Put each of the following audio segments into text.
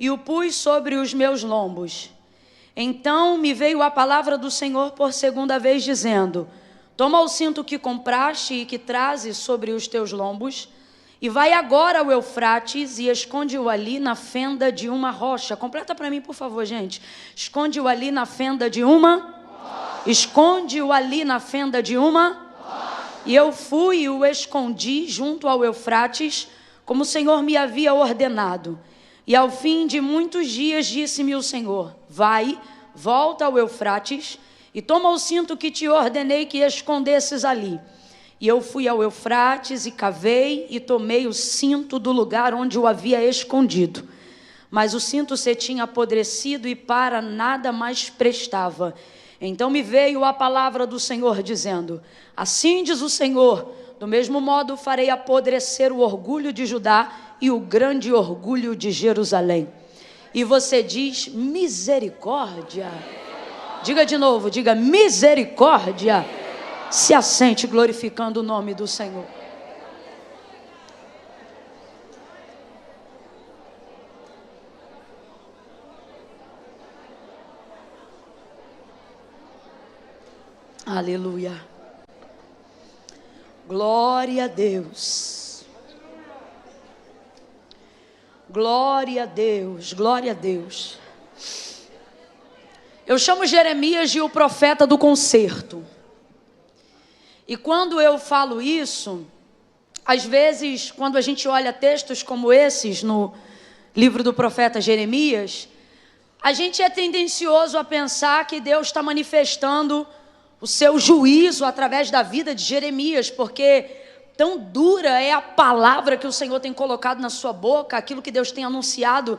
e o pus sobre os meus lombos. Então me veio a palavra do Senhor por segunda vez, dizendo: toma o cinto que compraste e que trazes sobre os teus lombos, e vai agora ao Eufrates e esconde-o ali na fenda de uma rocha. Completa para mim, por favor, gente. Esconde-o ali na fenda de uma rocha. Esconde-o ali na fenda de uma rocha. E eu fui e o escondi junto ao Eufrates, como o Senhor me havia ordenado. E ao fim de muitos dias disse-me o Senhor: vai, volta ao Eufrates e toma o cinto que te ordenei que escondesses ali. E eu fui ao Eufrates e cavei e tomei o cinto do lugar onde o havia escondido. Mas o cinto se tinha apodrecido e para nada mais prestava. Então me veio a palavra do Senhor dizendo: assim diz o Senhor, do mesmo modo farei apodrecer o orgulho de Judá e o grande orgulho de Jerusalém. E você diz: misericórdia. Diga de novo, diga: misericórdia. Se assente glorificando o nome do Senhor. Aleluia. Glória a Deus. Glória a Deus, glória a Deus. Eu chamo Jeremias de o profeta do conserto. E quando eu falo isso, às vezes, quando a gente olha textos como esses no livro do profeta Jeremias, a gente é tendencioso a pensar que Deus está manifestando o seu juízo através da vida de Jeremias, porque tão dura é a palavra que o Senhor tem colocado na sua boca, aquilo que Deus tem anunciado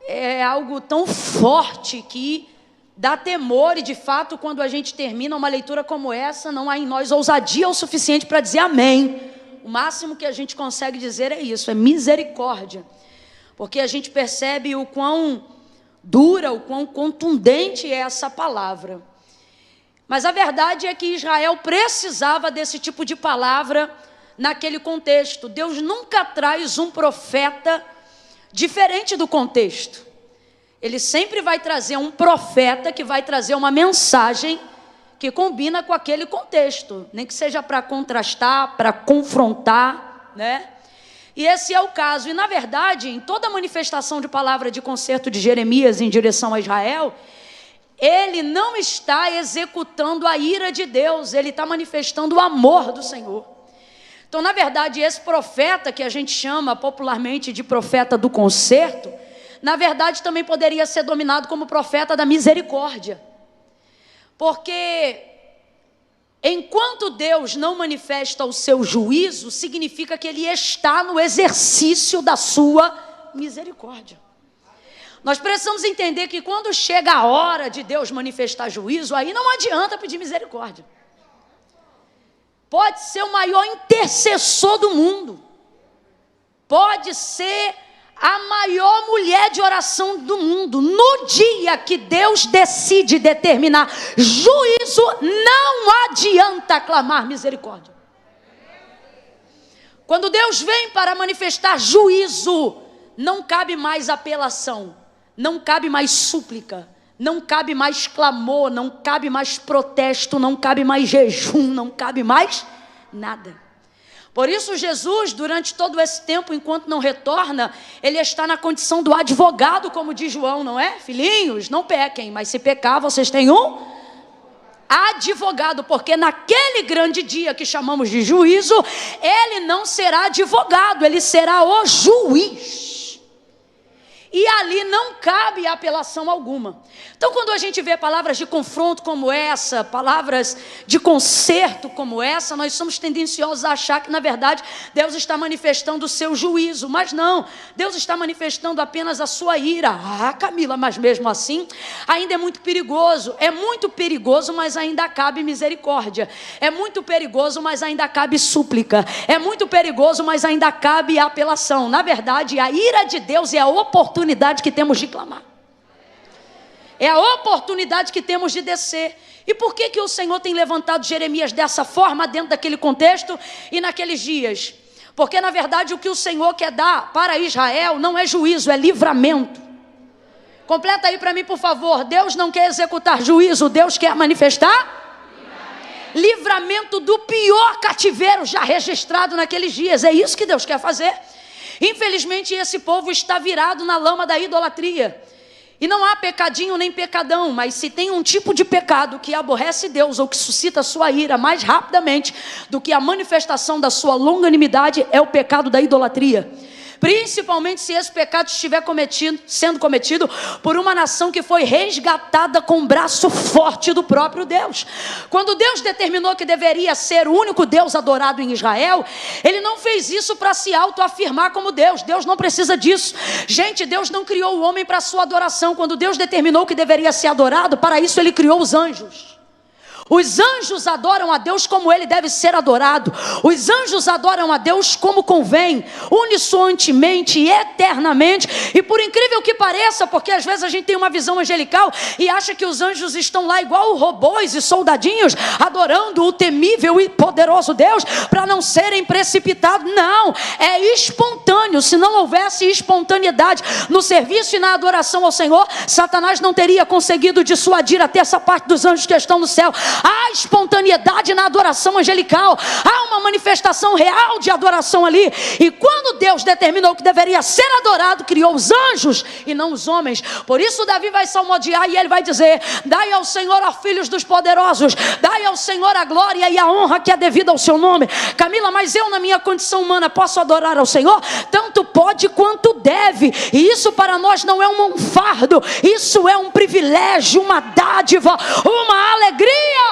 é algo tão forte que dá temor. E de fato, quando a gente termina uma leitura como essa, não há em nós ousadia o suficiente para dizer amém. O máximo que a gente consegue dizer é isso, é misericórdia, porque a gente percebe o quão dura, o quão contundente é essa palavra. Mas a verdade é que Israel precisava desse tipo de palavra naquele contexto. Deus nunca traz um profeta diferente do contexto. Ele sempre vai trazer um profeta que vai trazer uma mensagem que combina com aquele contexto, nem que seja para contrastar, para confrontar, né? E esse é o caso. E na verdade, em toda a manifestação de palavra de conserto de Jeremias em direção a Israel, ele não está executando a ira de Deus, ele está manifestando o amor do Senhor. Então, na verdade, esse profeta que a gente chama popularmente de profeta do conserto, na verdade também poderia ser dominado como profeta da misericórdia. Porque enquanto Deus não manifesta o seu juízo, significa que ele está no exercício da sua misericórdia. Nós precisamos entender que quando chega a hora de Deus manifestar juízo, aí não adianta pedir misericórdia. Pode ser o maior intercessor do mundo, pode ser a maior mulher de oração do mundo. No dia que Deus decide determinar juízo, não adianta clamar misericórdia. Quando Deus vem para manifestar juízo, não cabe mais apelação, não cabe mais súplica, não cabe mais clamor, não cabe mais protesto, não cabe mais jejum, não cabe mais nada. Por isso Jesus, durante todo esse tempo, enquanto não retorna, ele está na condição do advogado, como diz João, não é? Filhinhos, não pequem, mas se pecar, vocês têm um advogado, porque naquele grande dia que chamamos de juízo, ele não será advogado, ele será o juiz. E ali não cabe apelação alguma. Então, quando a gente vê palavras de confronto como essa, palavras de conserto como essa, nós somos tendenciosos a achar que, na verdade, Deus está manifestando o seu juízo. Mas não, Deus está manifestando apenas a sua ira. Ah, Camila, mas mesmo assim, ainda é muito perigoso. É muito perigoso, mas ainda cabe misericórdia. É muito perigoso, mas ainda cabe súplica. É muito perigoso, mas ainda cabe apelação. Na verdade, a ira de Deus é a oportunidade que temos de clamar. É a oportunidade que temos de descer. E por que o Senhor tem levantado Jeremias dessa forma, dentro daquele contexto e naqueles dias? Porque na verdade o que o Senhor quer dar para Israel não é juízo, é livramento. Completa aí para mim, por favor. Deus não quer executar juízo, Deus quer manifestar livramento do pior cativeiro já registrado naqueles dias. É isso que Deus quer fazer. Infelizmente esse povo está virado na lama da idolatria. E não há pecadinho nem pecadão, mas se tem um tipo de pecado que aborrece Deus ou que suscita a sua ira mais rapidamente do que a manifestação da sua longanimidade, é o pecado da idolatria. Principalmente se esse pecado estiver sendo cometido por uma nação que foi resgatada com o braço forte do próprio Deus. Quando Deus determinou que deveria ser o único Deus adorado em Israel, Ele não fez isso para se autoafirmar como Deus. Deus não precisa disso. Gente, Deus não criou o homem para a sua adoração. Quando Deus determinou que deveria ser adorado, para isso Ele criou os anjos. Os anjos adoram a Deus como Ele deve ser adorado. Os anjos adoram a Deus como convém, unissoantemente e eternamente. E por incrível que pareça, porque às vezes a gente tem uma visão angelical e acha que os anjos estão lá igual robôs e soldadinhos, adorando o temível e poderoso Deus para não serem precipitados. Não, é espontâneo. Se não houvesse espontaneidade no serviço e na adoração ao Senhor, Satanás não teria conseguido dissuadir até essa parte dos anjos que estão no céu. Há espontaneidade na adoração angelical. Há uma manifestação real de adoração ali. E quando Deus determinou que deveria ser adorado, criou os anjos e não os homens. Por isso Davi vai salmodiar e ele vai dizer: dai ao Senhor, ó filhos dos poderosos, dai ao Senhor a glória e a honra que é devida ao seu nome. Camila, mas eu na minha condição humana posso adorar ao Senhor? Tanto pode quanto deve. E isso para nós não é um fardo. Isso é um privilégio, uma dádiva, uma alegria.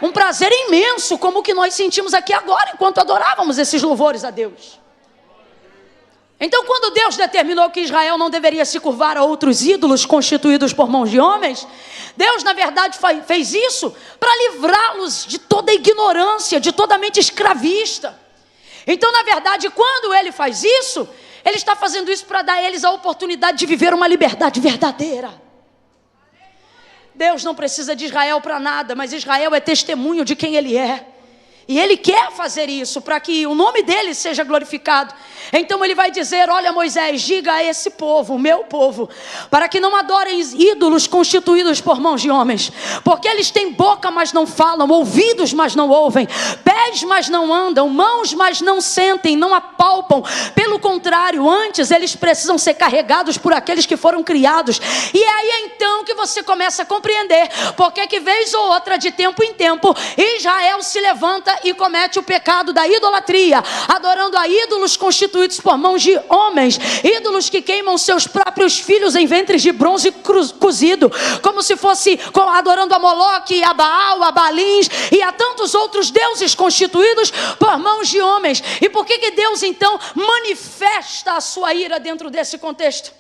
Um prazer imenso, como o que nós sentimos aqui agora, enquanto adorávamos esses louvores a Deus. Então, quando Deus determinou que Israel não deveria se curvar a outros ídolos constituídos por mãos de homens, Deus, na verdade, fez isso para livrá-los de toda a ignorância, de toda a mente escravista. Então, na verdade, quando Ele faz isso, Ele está fazendo isso para dar a eles a oportunidade de viver uma liberdade verdadeira. Deus não precisa de Israel para nada, mas Israel é testemunho de quem Ele é. E Ele quer fazer isso para que o nome dEle seja glorificado. Então Ele vai dizer: olha, Moisés, diga a esse povo, o meu povo, para que não adorem ídolos constituídos por mãos de homens, porque eles têm boca, mas não falam, ouvidos, mas não ouvem, pés, mas não andam, mãos, mas não sentem, não apalpam. Pelo contrário, antes eles precisam ser carregados por aqueles que foram criados. E é aí então que você começa a compreender porque que vez ou outra, de tempo em tempo, Israel se levanta e comete o pecado da idolatria, adorando a ídolos constituídos por mãos de homens, ídolos que queimam seus próprios filhos em ventres de bronze cozido, como se fosse adorando a Moloque, a Baal, a Balins e a tantos outros deuses constituídos por mãos de homens. E por que Deus então manifesta a sua ira dentro desse contexto?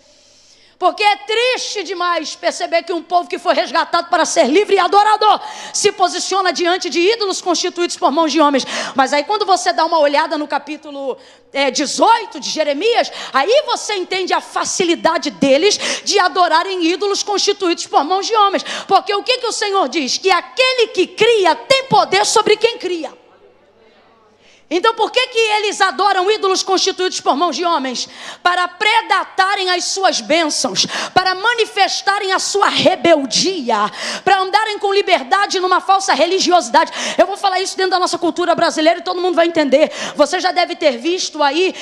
Porque é triste demais perceber que um povo que foi resgatado para ser livre e adorador se posiciona diante de ídolos constituídos por mãos de homens. Mas aí quando você dá uma olhada no capítulo 18 de Jeremias, aí você entende a facilidade deles de adorarem ídolos constituídos por mãos de homens. Porque o que o Senhor diz? Que aquele que cria tem poder sobre quem cria. Então por que eles adoram ídolos constituídos por mãos de homens? Para predatarem as suas bênçãos, para manifestarem a sua rebeldia, para andarem com liberdade numa falsa religiosidade. Eu vou falar isso dentro da nossa cultura brasileira e todo mundo vai entender. Você já deve ter visto aí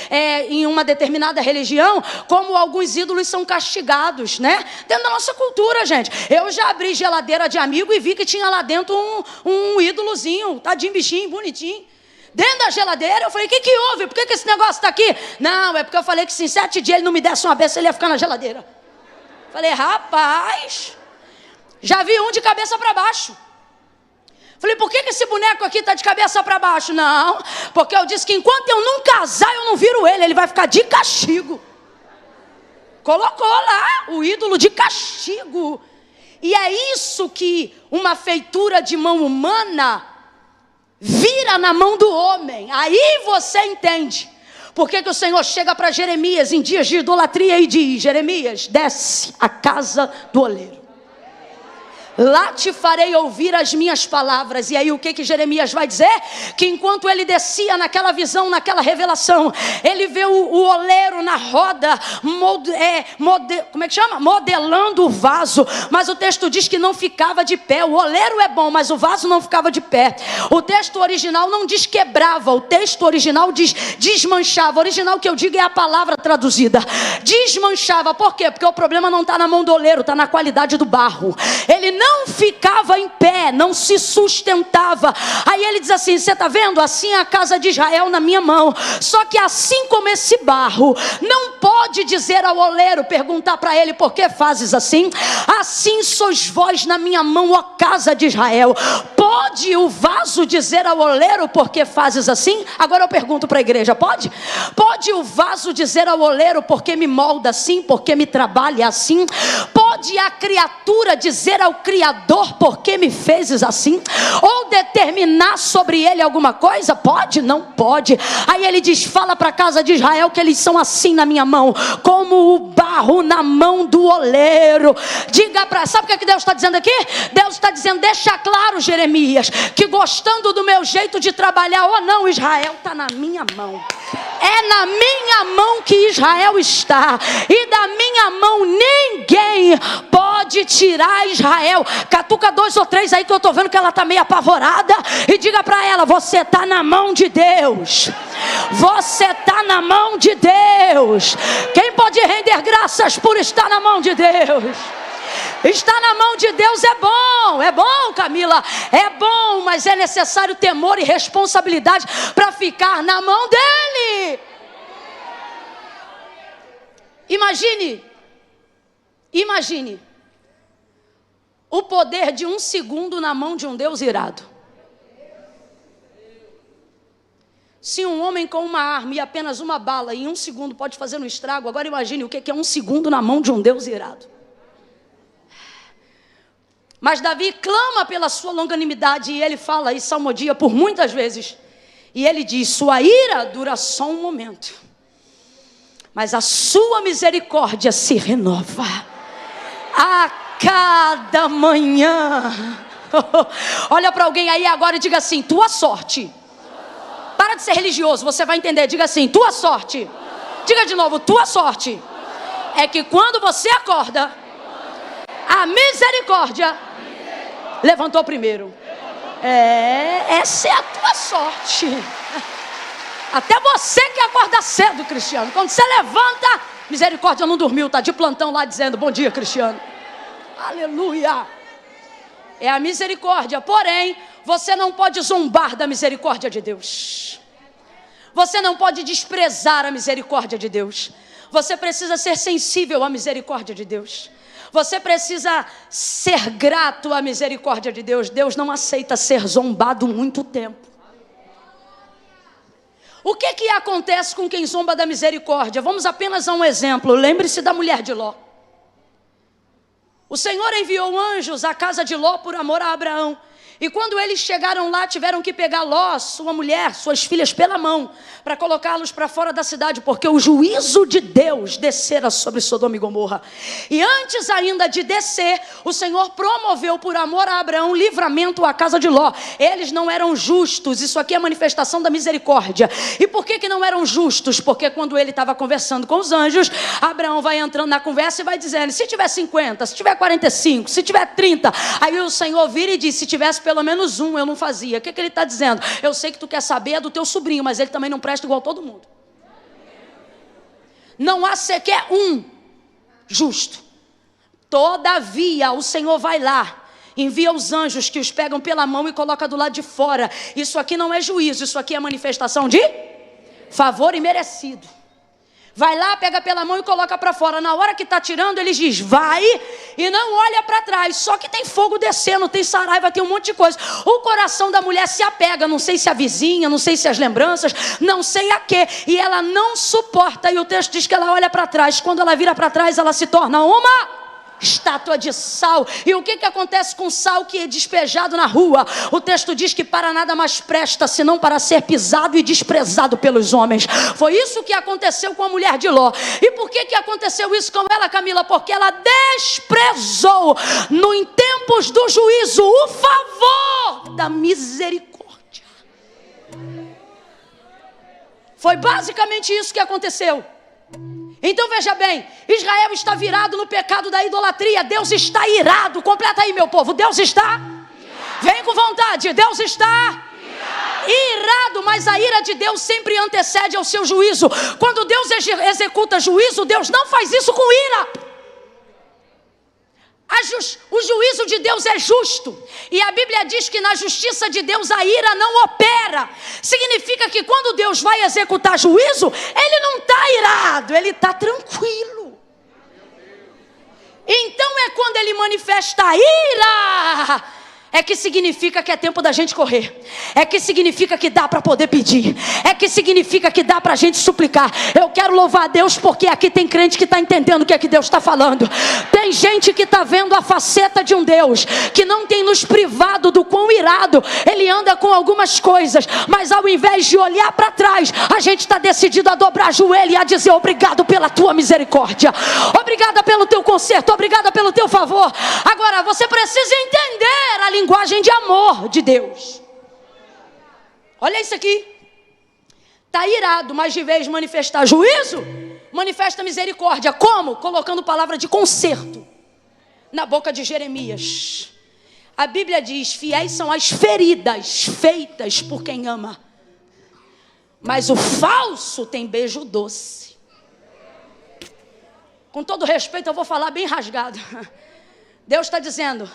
em uma determinada religião como alguns ídolos são castigados, né? Dentro da nossa cultura, gente. Eu já abri geladeira de amigo e vi que tinha lá dentro um ídolozinho, tadinho, bichinho, bonitinho. Dentro da geladeira, eu falei: o que houve? Por que esse negócio está aqui? Não, é porque eu falei que se em 7 dias ele não me desse uma benção, ele ia ficar na geladeira. Falei: rapaz, já vi um de cabeça para baixo. Falei: por que esse boneco aqui está de cabeça para baixo? Não, porque eu disse que enquanto eu não casar, eu não viro ele vai ficar de castigo. Colocou lá o ídolo de castigo. E é isso que uma feitura de mão humana vira na mão do homem. Aí você entende por que o Senhor chega para Jeremias em dias de idolatria e diz: Jeremias, desce a casa do oleiro. Lá te farei ouvir as minhas palavras. E aí o que Jeremias vai dizer? Que enquanto ele descia naquela visão, naquela revelação, ele vê o oleiro na roda, modelando o vaso. Mas o texto diz que não ficava de pé. O oleiro é bom, mas o vaso não ficava de pé. O texto original não diz quebrava, o texto original diz desmanchava. O original que eu digo é a palavra traduzida. Desmanchava. Por quê? Porque o problema não está na mão do oleiro, está na qualidade do barro. Ele não ficava em pé, não se sustentava. Aí ele diz assim: você está vendo? Assim é a casa de Israel na minha mão. Só que assim como esse barro não pode dizer ao oleiro, perguntar para ele: por que fazes assim? Assim sois vós na minha mão, ó casa de Israel. Pode o vaso dizer ao oleiro: por que fazes assim? Agora eu pergunto para a igreja: pode? Pode o vaso dizer ao oleiro: por que me molda assim? Por que me trabalha assim? Pode a criatura dizer ao Criador: por que me fezes assim? Ou determinar sobre ele alguma coisa? Pode? Não pode. Aí ele diz: fala para a casa de Israel que eles são assim na minha mão, como o barro na mão do oleiro. Diga para... Sabe o que Deus está dizendo aqui? Deus está dizendo: deixa claro, Jeremias, que gostando do meu jeito de trabalhar ou não, Israel está na minha mão. É na minha mão que Israel está, e da minha mão ninguém pode tirar Israel. Catuca 2 ou 3 aí que eu estou vendo que ela está meio apavorada, e diga para ela: você está na mão de Deus. Você está na mão de Deus. Quem pode render graças por estar na mão de Deus? Estar na mão de Deus é bom, Camila, é bom, mas é necessário temor e responsabilidade para ficar na mão dele. Imagine o poder de 1 segundo na mão de um Deus irado. Se um homem com uma arma e apenas uma bala em 1 segundo pode fazer um estrago, agora imagine o que é 1 segundo na mão de um Deus irado. Mas Davi clama pela sua longanimidade, e ele fala e salmodia por muitas vezes. E ele diz: sua ira dura só um momento, mas a sua misericórdia se renova a cada manhã. Olha para alguém aí agora e diga assim: tua sorte. Para de ser religioso, você vai entender. Diga assim: tua sorte. Diga de novo: tua sorte. É que quando você acorda, a misericórdia levantou primeiro. Essa é a tua sorte. Até você que acorda cedo, Cristiano, quando você levanta, misericórdia não dormiu, está de plantão lá dizendo: bom dia, Cristiano. Aleluia. É a misericórdia. Porém, você não pode zombar da misericórdia de Deus. Você não pode desprezar a misericórdia de Deus. Você precisa ser sensível à misericórdia de Deus. Você precisa ser grato à misericórdia de Deus. Deus não aceita ser zombado muito tempo. O que acontece com quem zomba da misericórdia? Vamos apenas a um exemplo. Lembre-se da mulher de Ló. O Senhor enviou anjos à casa de Ló por amor a Abraão. E quando eles chegaram lá, tiveram que pegar Ló, sua mulher, suas filhas pela mão, para colocá-los para fora da cidade, porque o juízo de Deus descera sobre Sodoma e Gomorra. E antes ainda de descer, o Senhor promoveu por amor a Abraão livramento à casa de Ló. Eles não eram justos, isso aqui é manifestação da misericórdia. E por que não eram justos? Porque quando ele estava conversando com os anjos, Abraão vai entrando na conversa e vai dizendo: se tiver 50, se tiver 45, se tiver 30, aí o Senhor vira e diz: se tivesse pelo menos um, eu não fazia. O que ele está dizendo? Eu sei que tu quer saber do teu sobrinho, mas ele também não presta igual todo mundo. Não há sequer um justo. Todavia, o Senhor vai lá, envia os anjos que os pegam pela mão e coloca do lado de fora. Isso aqui não é juízo, isso aqui é manifestação de favor imerecido. Vai lá, pega pela mão e coloca para fora. Na hora que está tirando, ele diz: vai, e não olha para trás. Só que tem fogo descendo, tem saraiva, tem um monte de coisa. O coração da mulher se apega, não sei se a vizinha, não sei se as lembranças, não sei a quê. E ela não suporta. E o texto diz que ela olha para trás. Quando ela vira para trás, ela se torna uma estátua de sal. E o que acontece com o sal que é despejado na rua? O texto diz que para nada mais presta, senão para ser pisado e desprezado pelos homens. Foi isso que aconteceu com a mulher de Ló. E por que aconteceu isso com ela, Camila? Porque ela desprezou, em tempos do juízo, o favor da misericórdia. Foi basicamente isso que aconteceu. Então veja bem, Israel está virado no pecado da idolatria. Deus está irado. Completa aí, meu povo. Deus está? Vem com vontade. Deus está irado, mas a ira de Deus sempre antecede ao seu juízo. Quando Deus executa juízo, Deus não faz isso com ira. O juízo de Deus é justo. E a Bíblia diz que na justiça de Deus a ira não opera. Significa que quando Deus vai executar juízo, Ele não está irado, Ele está tranquilo. Então é quando Ele manifesta a ira, é que significa que é tempo da gente correr. É que significa que dá para poder pedir. É que significa que dá para a gente suplicar. Eu quero louvar a Deus porque aqui tem crente que está entendendo o que é que Deus está falando. Tem gente que está vendo a faceta de um Deus que não tem nos privado do quão irado Ele anda com algumas coisas. Mas ao invés de olhar para trás, a gente está decidido a dobrar joelho e a dizer obrigado pela tua misericórdia. Obrigada pelo teu conserto. Obrigada pelo teu favor. Agora você precisa entender a linguagem de amor de Deus. Olha isso aqui. Está irado, mas de vez de manifestar juízo, manifesta misericórdia. Como? Colocando palavra de conserto na boca de Jeremias. A Bíblia diz: fiéis são as feridas feitas por quem ama, mas o falso tem beijo doce. Com todo respeito, eu vou falar bem rasgado. Deus está dizendo: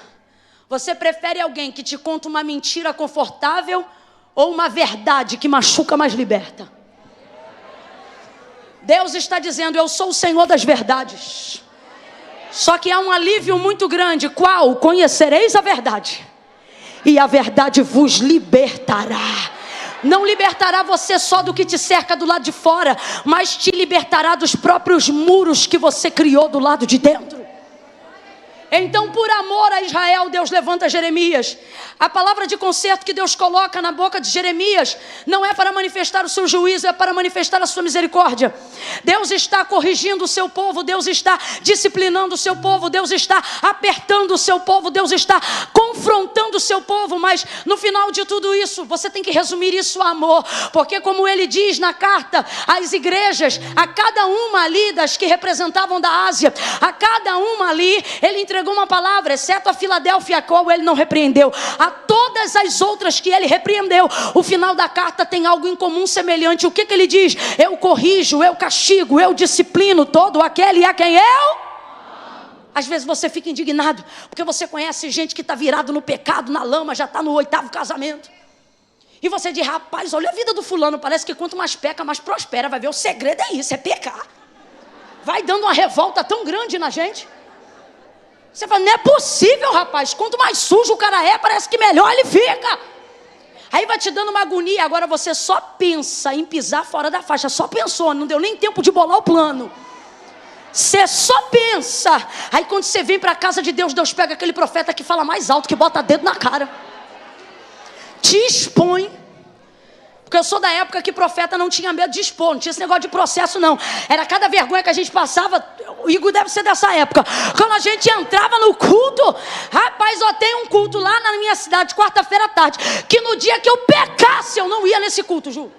você prefere alguém que te conta uma mentira confortável ou uma verdade que machuca, mas liberta? Deus está dizendo: eu sou o Senhor das verdades. Só que há um alívio muito grande. Qual? Conhecereis a verdade, e a verdade vos libertará. Não libertará você só do que te cerca do lado de fora, mas te libertará dos próprios muros que você criou do lado de dentro. Então, por amor a Israel, Deus levanta Jeremias. A palavra de conserto que Deus coloca na boca de Jeremias não é para manifestar o seu juízo, é para manifestar a sua misericórdia. Deus está corrigindo o seu povo, Deus está disciplinando o seu povo, Deus está apertando o seu povo, Deus está confrontando o seu povo. Mas no final de tudo isso, você tem que resumir isso a amor. Porque como ele diz na carta às igrejas, a cada uma ali das que representavam da Ásia, a cada uma ali, ele entregou uma palavra, exceto a Filadélfia, a qual ele não repreendeu. A todas as outras que ele repreendeu, o final da carta tem algo em comum semelhante. O que ele diz? Eu corrijo, eu castigo, eu disciplino todo aquele a quem eu... Às vezes você fica indignado, porque você conhece gente que está virado no pecado, na lama, já está no 8º casamento. E você diz: rapaz, olha a vida do fulano, parece que quanto mais peca, mais prospera. Vai ver, o segredo é isso, é pecar. Vai dando uma revolta tão grande na gente. Você fala: não é possível, rapaz. Quanto mais sujo o cara é, parece que melhor ele fica. Aí vai te dando uma agonia. Agora você só pensa em pisar fora da faixa. Só pensou, não deu nem tempo de bolar o plano. Você só pensa. Aí quando você vem para a casa de Deus, Deus pega aquele profeta que fala mais alto, que bota dedo na cara, te expõe. Porque eu sou da época que profeta não tinha medo de expor, não tinha esse negócio de processo não. Era cada vergonha que a gente passava. O Igor deve ser dessa época. Quando a gente entrava no culto, rapaz, ó, tem um culto lá na minha cidade, quarta-feira à tarde, que no dia que eu pecasse, eu não ia nesse culto, Ju.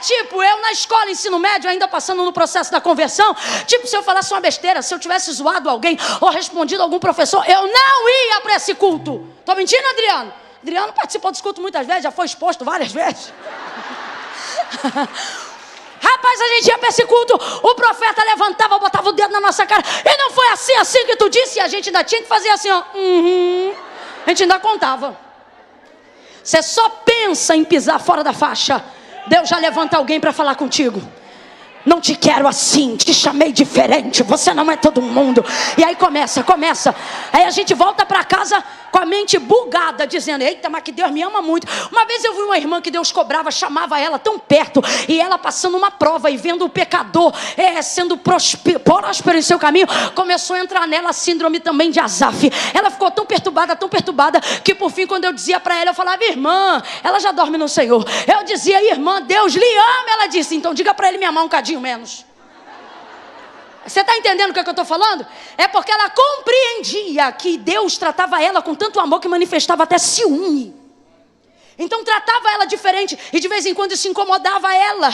Tipo, eu na escola, ensino médio, ainda passando no processo da conversão, tipo, se eu falasse uma besteira, se eu tivesse zoado alguém ou respondido a algum professor, eu não ia para esse culto. Tô mentindo, Adriano? Adriano participou desse culto muitas vezes, já foi exposto várias vezes. Rapaz, a gente ia para esse culto, o profeta levantava, botava o dedo na nossa cara. E não foi assim que tu disse? E a gente ainda tinha que fazer assim, ó. A gente ainda contava. Você só pensa em pisar fora da faixa, Deus já levanta alguém para falar contigo. não te quero assim, te chamei diferente, você não é todo mundo. E aí começa. Aí a gente volta para casa com a mente bugada, dizendo: eita, mas que Deus me ama muito. Uma vez eu vi uma irmã que Deus cobrava, chamava ela tão perto, e ela passando uma prova e vendo o pecador sendo próspero em seu caminho, começou a entrar nela a síndrome também de Asaf. Ela ficou tão perturbada, que por fim, quando eu dizia para ela, eu falava: irmã, ela já dorme no Senhor. Eu dizia: irmã, Deus lhe ama. Ela disse: então diga para ele me amar um cadinho menos. Você está entendendo o que eu estou falando? É porque ela compreendia que Deus tratava ela com tanto amor que manifestava até ciúme. Então tratava ela diferente, e de vez em quando isso incomodava ela.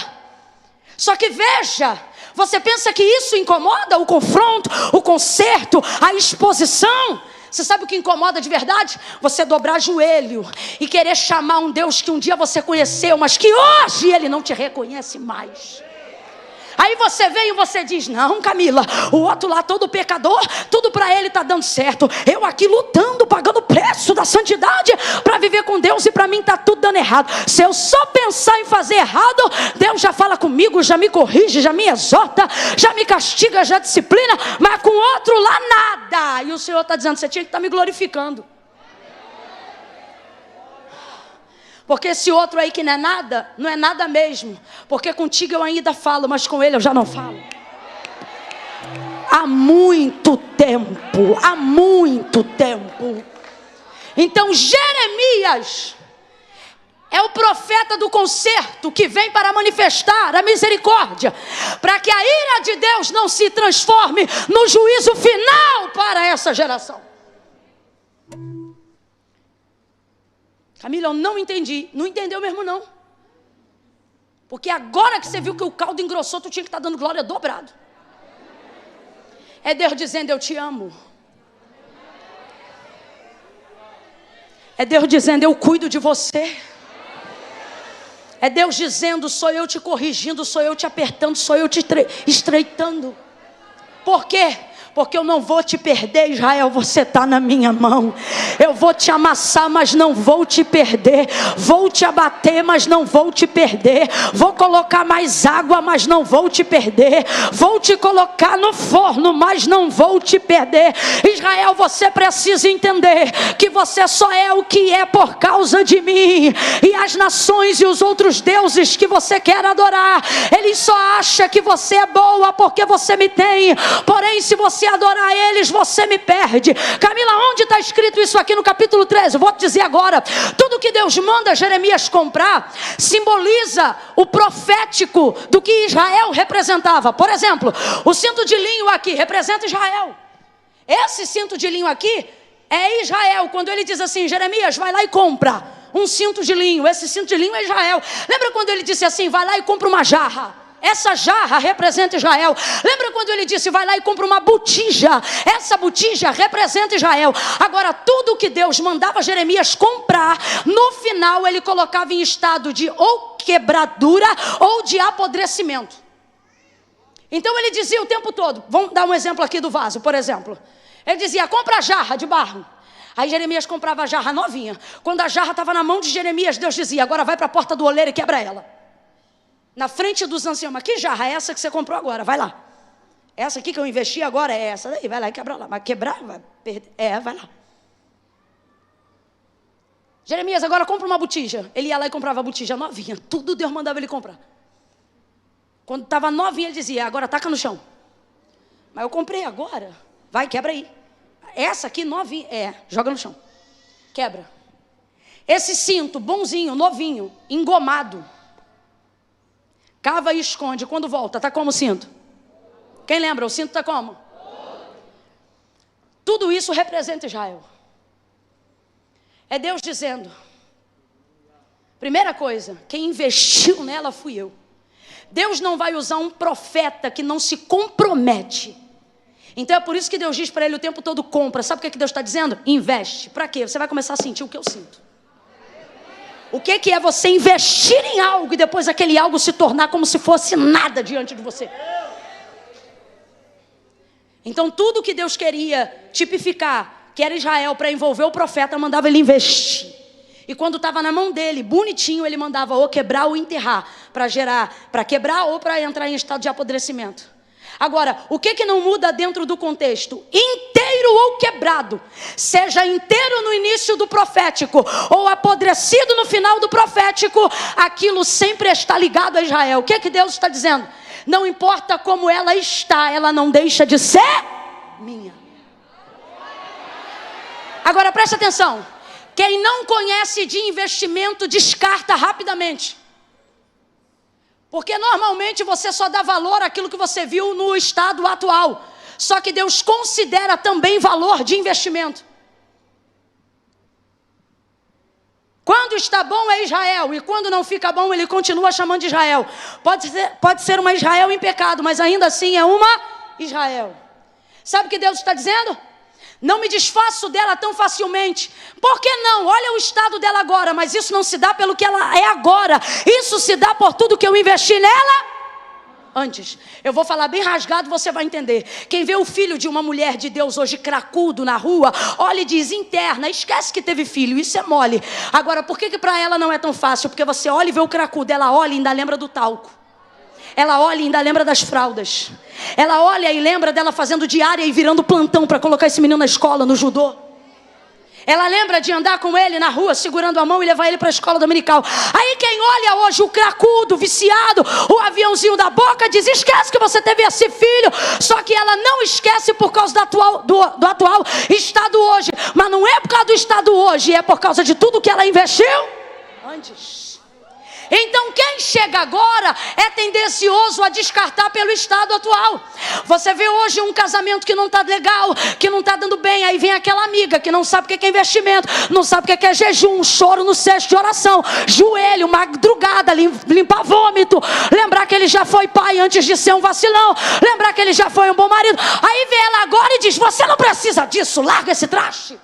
Só que veja, você pensa que isso incomoda? O confronto, o conserto, a exposição? Você sabe o que incomoda de verdade? Você dobrar joelho e querer chamar um Deus que um dia você conheceu, mas que hoje Ele não te reconhece mais. Aí você vem e você diz: não, Camila, o outro lá todo pecador, tudo para ele está dando certo. Eu aqui lutando, pagando o preço da santidade para viver com Deus, e para mim está tudo dando errado. Se eu só pensar em fazer errado, Deus já fala comigo, já me corrige, já me exorta, já me castiga, já disciplina, mas com o outro lá nada. E o Senhor está dizendo: você tinha que estar me glorificando. Porque esse outro aí que não é nada mesmo. Porque contigo eu ainda falo, mas com ele eu já não falo. Há muito tempo. Então Jeremias é o profeta do conserto, que vem para manifestar a misericórdia, para que a ira de Deus não se transforme no juízo final para essa geração. Camila, eu não entendi. Não entendeu mesmo não. Porque agora que você viu que o caldo engrossou, tu tinha que estar dando glória dobrado. É Deus dizendo: eu te amo. É Deus dizendo: eu cuido de você. É Deus dizendo: sou eu te corrigindo, sou eu te apertando, sou eu te estreitando. Por quê? Porque eu não vou te perder, Israel, você está na minha mão. Eu vou te amassar, mas não vou te perder. Vou te abater, mas não vou te perder. Vou colocar mais água, mas não vou te perder. Vou te colocar no forno, mas não vou te perder. Israel, você precisa entender que você só é o que é por causa de mim. E as nações e os outros deuses que você quer adorar, eles só acham que você é boa porque você me tem. Porém, se você adorar eles, você me perde. Camila, onde está escrito isso aqui no capítulo 13? Eu vou te dizer agora. Tudo que Deus manda Jeremias comprar simboliza o profético do que Israel representava. Por exemplo, o cinto de linho aqui representa Israel. Esse cinto de linho aqui é Israel. Quando ele diz assim: Jeremias, vai lá e compra um cinto de linho. Esse cinto de linho é Israel. Lembra quando ele disse assim: vai lá e compra uma jarra? Essa jarra representa Israel. Lembra quando ele disse: vai lá e compra uma botija? Essa botija representa Israel. Agora, tudo que Deus mandava Jeremias comprar, no final ele colocava em estado de ou quebradura ou de apodrecimento. Então ele dizia o tempo todo, vamos dar um exemplo aqui do vaso, por exemplo. Ele dizia: compra a jarra de barro. Aí Jeremias comprava a jarra novinha. Quando a jarra estava na mão de Jeremias, Deus dizia: agora vai para a porta do oleiro e quebra ela. Na frente dos anciãos: mas que jarra é essa que você comprou agora? Vai lá. Essa aqui que eu investi agora é essa daí. Vai lá e quebra lá. Mas quebrar, vai perder. Vai lá. Jeremias, agora compra uma botija. Ele ia lá e comprava a botija novinha. Tudo Deus mandava ele comprar. Quando estava novinha, ele dizia: agora taca no chão. Mas eu comprei agora. Vai, quebra aí. Essa aqui novinha. Joga no chão. Quebra. Esse cinto, bonzinho, novinho, engomado. Cava e esconde. Quando volta, está como o cinto? Quem lembra? O cinto está como? Tudo isso representa Israel. É Deus dizendo: primeira coisa, quem investiu nela fui eu. Deus não vai usar um profeta que não se compromete. Então é por isso que Deus diz para ele o tempo todo: compra. Sabe o que Deus está dizendo? Investe. Para quê? Você vai começar a sentir o que eu sinto. O que é você investir em algo e depois aquele algo se tornar como se fosse nada diante de você? Então tudo que Deus queria tipificar, que era Israel, para envolver o profeta, mandava ele investir. E quando estava na mão dele, bonitinho, ele mandava ou quebrar ou enterrar, para quebrar ou para entrar em estado de apodrecimento. Agora, o que não muda dentro do contexto? Inteiro ou quebrado, seja inteiro no início do profético ou apodrecido no final do profético, aquilo sempre está ligado a Israel. O que Deus está dizendo? Não importa como ela está, ela não deixa de ser minha. Agora preste atenção, quem não conhece de investimento descarta rapidamente. Porque normalmente você só dá valor àquilo que você viu no estado atual. Só que Deus considera também valor de investimento. Quando está bom é Israel, e quando não fica bom ele continua chamando de Israel. Pode ser uma Israel em pecado, mas ainda assim é uma Israel. Sabe o que Deus está dizendo? Não me desfaço dela tão facilmente. Por que não? Olha o estado dela agora, mas isso não se dá pelo que ela é agora. Isso se dá por tudo que eu investi nela antes. Eu vou falar bem rasgado, você vai entender. Quem vê o filho de uma mulher de Deus hoje cracudo na rua, olha e diz, interna, esquece que teve filho, isso é mole. Agora, por que para ela não é tão fácil? Porque você olha e vê o cracudo, ela olha e ainda lembra do talco. Ela olha e ainda lembra das fraldas. Ela olha e lembra dela fazendo diária e virando plantão para colocar esse menino na escola, no judô. Ela lembra de andar com ele na rua, segurando a mão e levar ele para a escola dominical. Aí quem olha hoje o cracudo, viciado, o aviãozinho da boca, diz, esquece que você teve esse filho. Só que ela não esquece por causa do atual estado hoje. Mas não é por causa do estado hoje, é por causa de tudo que ela investiu antes. Então quem chega agora é tendencioso a descartar pelo estado atual. Você vê hoje um casamento que não está legal, que não está dando bem, aí vem aquela amiga que não sabe o que é investimento, não sabe o que é jejum, choro no cesto de oração, joelho, madrugada, limpar vômito, lembrar que ele já foi pai antes de ser um vacilão, lembrar que ele já foi um bom marido. Aí vê ela agora e diz, você não precisa disso, larga esse traste.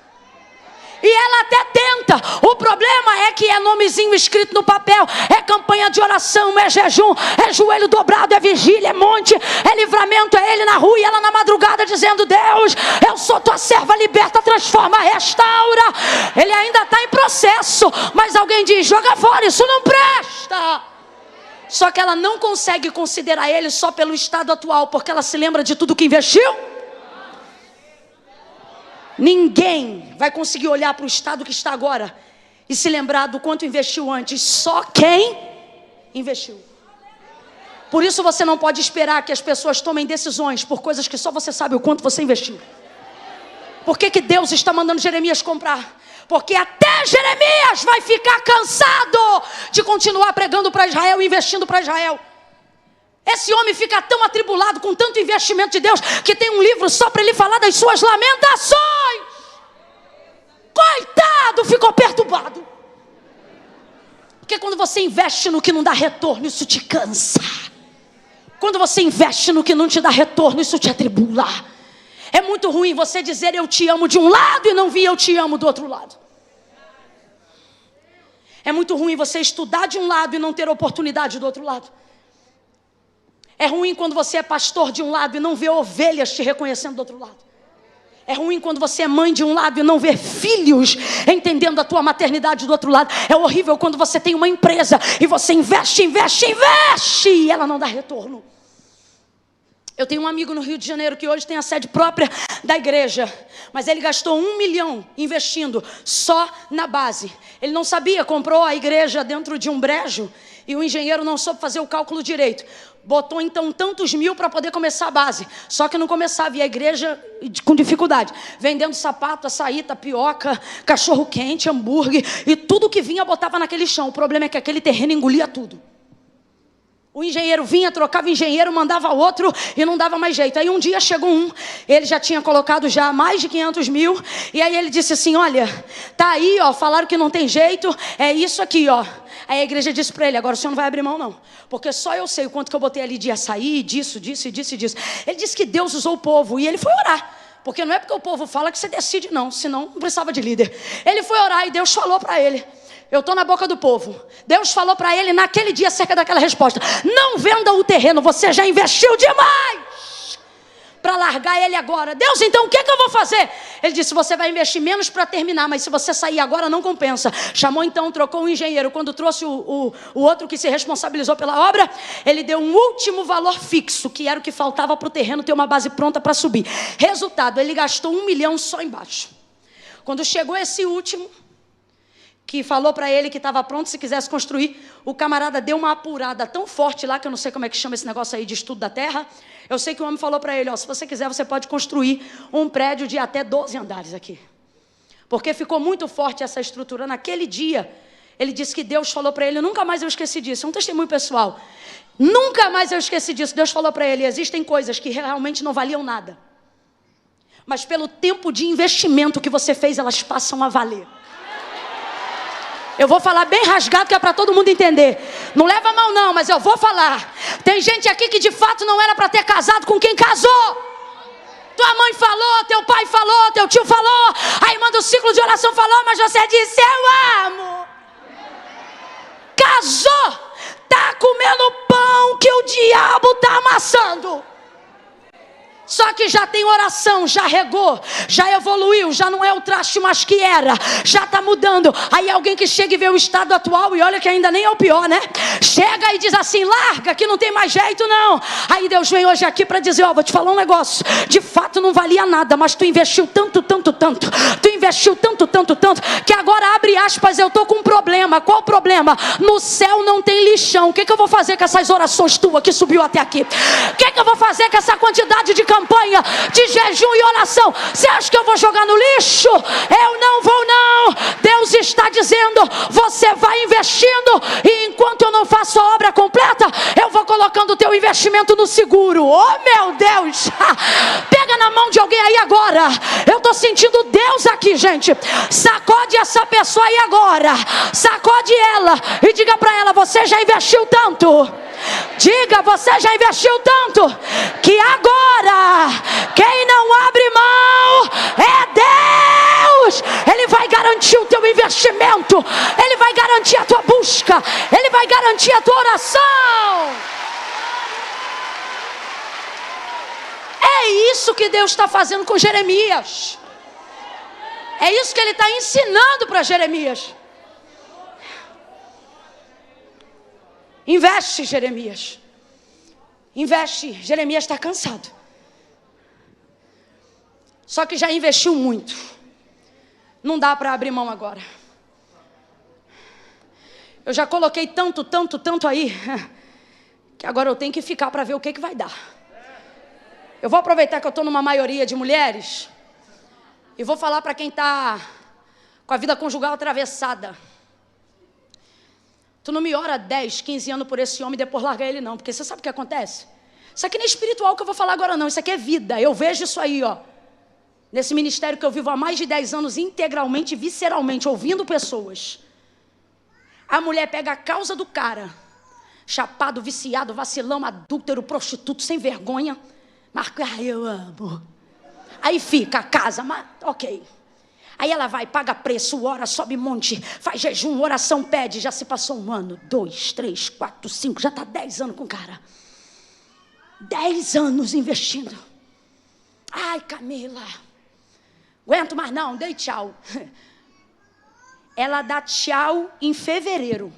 E ela até tenta. O problema é que é nomezinho escrito no papel, é campanha de oração, é jejum, é joelho dobrado, é vigília, é monte, é livramento, é ele na rua e ela na madrugada dizendo, Deus, eu sou tua serva, liberta, transforma, restaura. Ele ainda está em processo, mas alguém diz, joga fora, isso não presta. Só que ela não consegue considerar ele só pelo estado atual, porque ela se lembra de tudo que investiu. Ninguém vai conseguir olhar para o estado que está agora e se lembrar do quanto investiu antes. Só quem investiu. Por isso você não pode esperar que as pessoas tomem decisões por coisas que só você sabe o quanto você investiu. Por que Deus está mandando Jeremias comprar? Porque até Jeremias vai ficar cansado de continuar pregando para Israel e investindo para Israel. Esse homem fica tão atribulado com tanto investimento de Deus que tem um livro só para ele falar das suas lamentações. Coitado, ficou perturbado. Porque quando você investe no que não dá retorno, isso te cansa. Quando você investe no que não te dá retorno, isso te atribula. É muito ruim você dizer eu te amo de um lado e não vir eu te amo do outro lado. É muito ruim você estudar de um lado e não ter oportunidade do outro lado. É ruim quando você é pastor de um lado e não vê ovelhas te reconhecendo do outro lado. É ruim quando você é mãe de um lado e não vê filhos entendendo a tua maternidade do outro lado. É horrível quando você tem uma empresa e você investe e ela não dá retorno. Eu tenho um amigo no Rio de Janeiro que hoje tem a sede própria da igreja, mas ele gastou 1 milhão investindo só na base. Ele não sabia, comprou a igreja dentro de um brejo e o engenheiro não soube fazer o cálculo direito. Botou então tantos mil para poder começar a base. Só que não começava, e a igreja com dificuldade. Vendendo sapato, açaí, tapioca, cachorro quente, hambúrguer. E tudo que vinha botava naquele chão. O problema é que aquele terreno engolia tudo. O engenheiro vinha, trocava engenheiro, mandava outro e não dava mais jeito. Aí um dia chegou ele já tinha colocado já mais de 500 mil. E aí ele disse assim, olha, tá aí, ó, falaram que não tem jeito, é isso aqui, ó. Aí a igreja disse para ele, agora o senhor não vai abrir mão não, porque só eu sei o quanto que eu botei ali de açaí, disso. Ele disse que Deus usou o povo e ele foi orar. Porque não é porque o povo fala que você decide não, senão não precisava de líder. Ele foi orar e Deus falou para ele, eu estou na boca do povo. Deus falou para ele naquele dia acerca daquela resposta, não venda o terreno, você já investiu demais. para largar ele agora. Deus, então o que eu vou fazer? Ele disse, você vai investir menos para terminar, mas se você sair agora não compensa. Chamou então, trocou um engenheiro. Quando trouxe o outro que se responsabilizou pela obra, ele deu um último valor fixo, que era o que faltava para o terreno ter uma base pronta para subir. Resultado, ele gastou 1 milhão só embaixo. Quando chegou esse último, que falou para ele que estava pronto, se quisesse construir, o camarada deu uma apurada tão forte lá, que eu não sei como é que chama esse negócio aí de estudo da terra. Eu sei que o homem falou para ele, se você quiser, você pode construir um prédio de até 12 andares aqui. Porque ficou muito forte essa estrutura. Naquele dia, ele disse que Deus falou para ele, nunca mais eu esqueci disso, é um testemunho pessoal. Nunca mais eu esqueci disso. Deus falou para ele, existem coisas que realmente não valiam nada, mas pelo tempo de investimento que você fez, elas passam a valer. Eu vou falar bem rasgado, que é para todo mundo entender. Não leva mal não, mas eu vou falar. Tem gente aqui que de fato não era para ter casado com quem casou. Tua mãe falou, teu pai falou, teu tio falou, a irmã do ciclo de oração falou, mas você disse, eu amo. Casou, tá comendo pão que o diabo tá amassando. Só que já tem oração, já regou, já evoluiu, já não é o traste mais que era, já está mudando. Aí alguém que chega e vê o estado atual, e olha que ainda nem é o pior, né? Chega e diz assim, larga, que não tem mais jeito não. Aí Deus vem hoje aqui para dizer, vou te falar um negócio. De fato não valia nada, mas tu investiu tanto. Tu investiu tanto, que agora abre aspas, eu estou com um problema. Qual o problema? No céu não tem lixão. O que eu vou fazer com essas orações tuas que subiu até aqui? O que eu vou fazer com essa quantidade de campanha de jejum e oração? Você acha que eu vou jogar no lixo? Eu não vou não. Deus está dizendo, você vai investindo, e enquanto eu não faço a obra completa, eu vou colocando o teu investimento no seguro. Oh meu Deus, pega na mão de alguém aí agora. Eu estou sentindo Deus aqui, gente. Sacode essa pessoa aí agora, sacode ela e diga para ela, você já investiu tanto. Diga, você já investiu tanto, que agora quem não abre mão é Deus. Ele vai garantir o teu investimento, Ele vai garantir a tua busca, Ele vai garantir a tua oração. É isso que Deus está fazendo com Jeremias. É isso que Ele está ensinando para Jeremias. Investe, Jeremias. Investe. Jeremias está cansado. Só que já investiu muito. Não dá para abrir mão agora. Eu já coloquei tanto aí, que agora eu tenho que ficar para ver o que vai dar. Eu vou aproveitar que eu estou numa maioria de mulheres e vou falar para quem está com a vida conjugal atravessada. Tu não me ora 10, 15 anos por esse homem e depois larga ele não. Porque você sabe o que acontece? Isso aqui não é espiritual que eu vou falar agora não. Isso aqui é vida. Eu vejo isso aí, nesse ministério que eu vivo há mais de 10 anos, integralmente, visceralmente, ouvindo pessoas. A mulher pega a causa do cara, chapado, viciado, vacilão, adúltero, prostituto, sem vergonha. Marca, eu amo. Aí fica a casa, mas ok. Aí ela vai, paga preço, ora, sobe monte, faz jejum, oração, pede. Já se passou 1 ano, 2, 3, 4, 5, já está 10 anos com o cara. 10 anos investindo. Ai, Camila, aguento mais não, dei tchau. Ela dá tchau em fevereiro.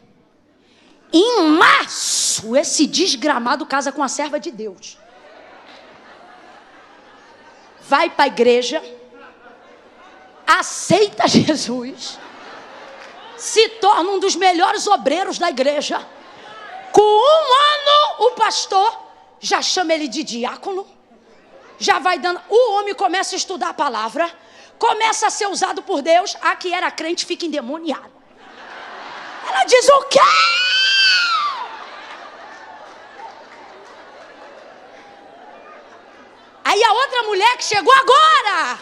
Em março, esse desgramado casa com a serva de Deus. Vai para a igreja, aceita Jesus, se torna um dos melhores obreiros da igreja. Com 1 ano, o pastor já chama ele de diácono, já vai dando. O homem começa a estudar a palavra, começa a ser usado por Deus. A que era crente fica endemoniada. Ela diz, o quê? Aí a outra mulher que chegou agora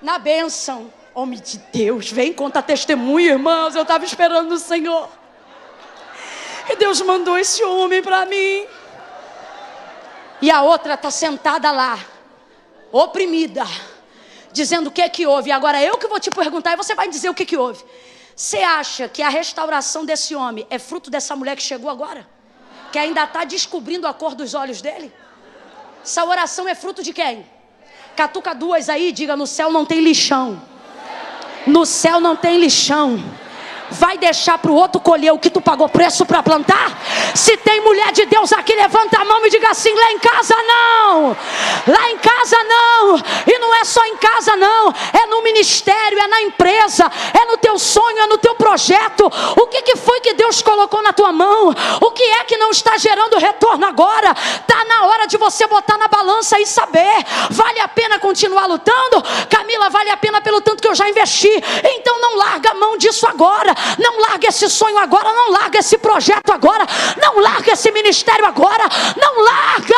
na bênção, homem de Deus, vem conta testemunho, irmãos, eu estava esperando no Senhor, e Deus mandou esse homem para mim. E a outra está sentada lá, oprimida, dizendo o que houve. Agora eu que vou te perguntar e você vai dizer o que houve. Você acha que a restauração desse homem é fruto dessa mulher que chegou agora? Que ainda está descobrindo a cor dos olhos dele? Essa oração é fruto de quem? Catuca duas aí, diga: no céu não tem lixão. No céu não tem lixão. Vai deixar para o outro colher o que tu pagou preço para plantar? Se tem mulher de Deus aqui, levanta a mão e diga assim: lá em casa não, lá em casa não. E não é só em casa não, é no ministério, é na empresa, é no teu sonho, é no teu projeto. O que foi que Deus colocou na tua mão? O que é que não está gerando retorno agora? Está na hora de você botar na balança e saber: vale a pena continuar lutando? Camila, vale a pena pelo tanto que eu já investi. Então não larga a mão disso agora. Não larga esse sonho agora, não larga esse projeto agora, não larga esse ministério agora, não larga!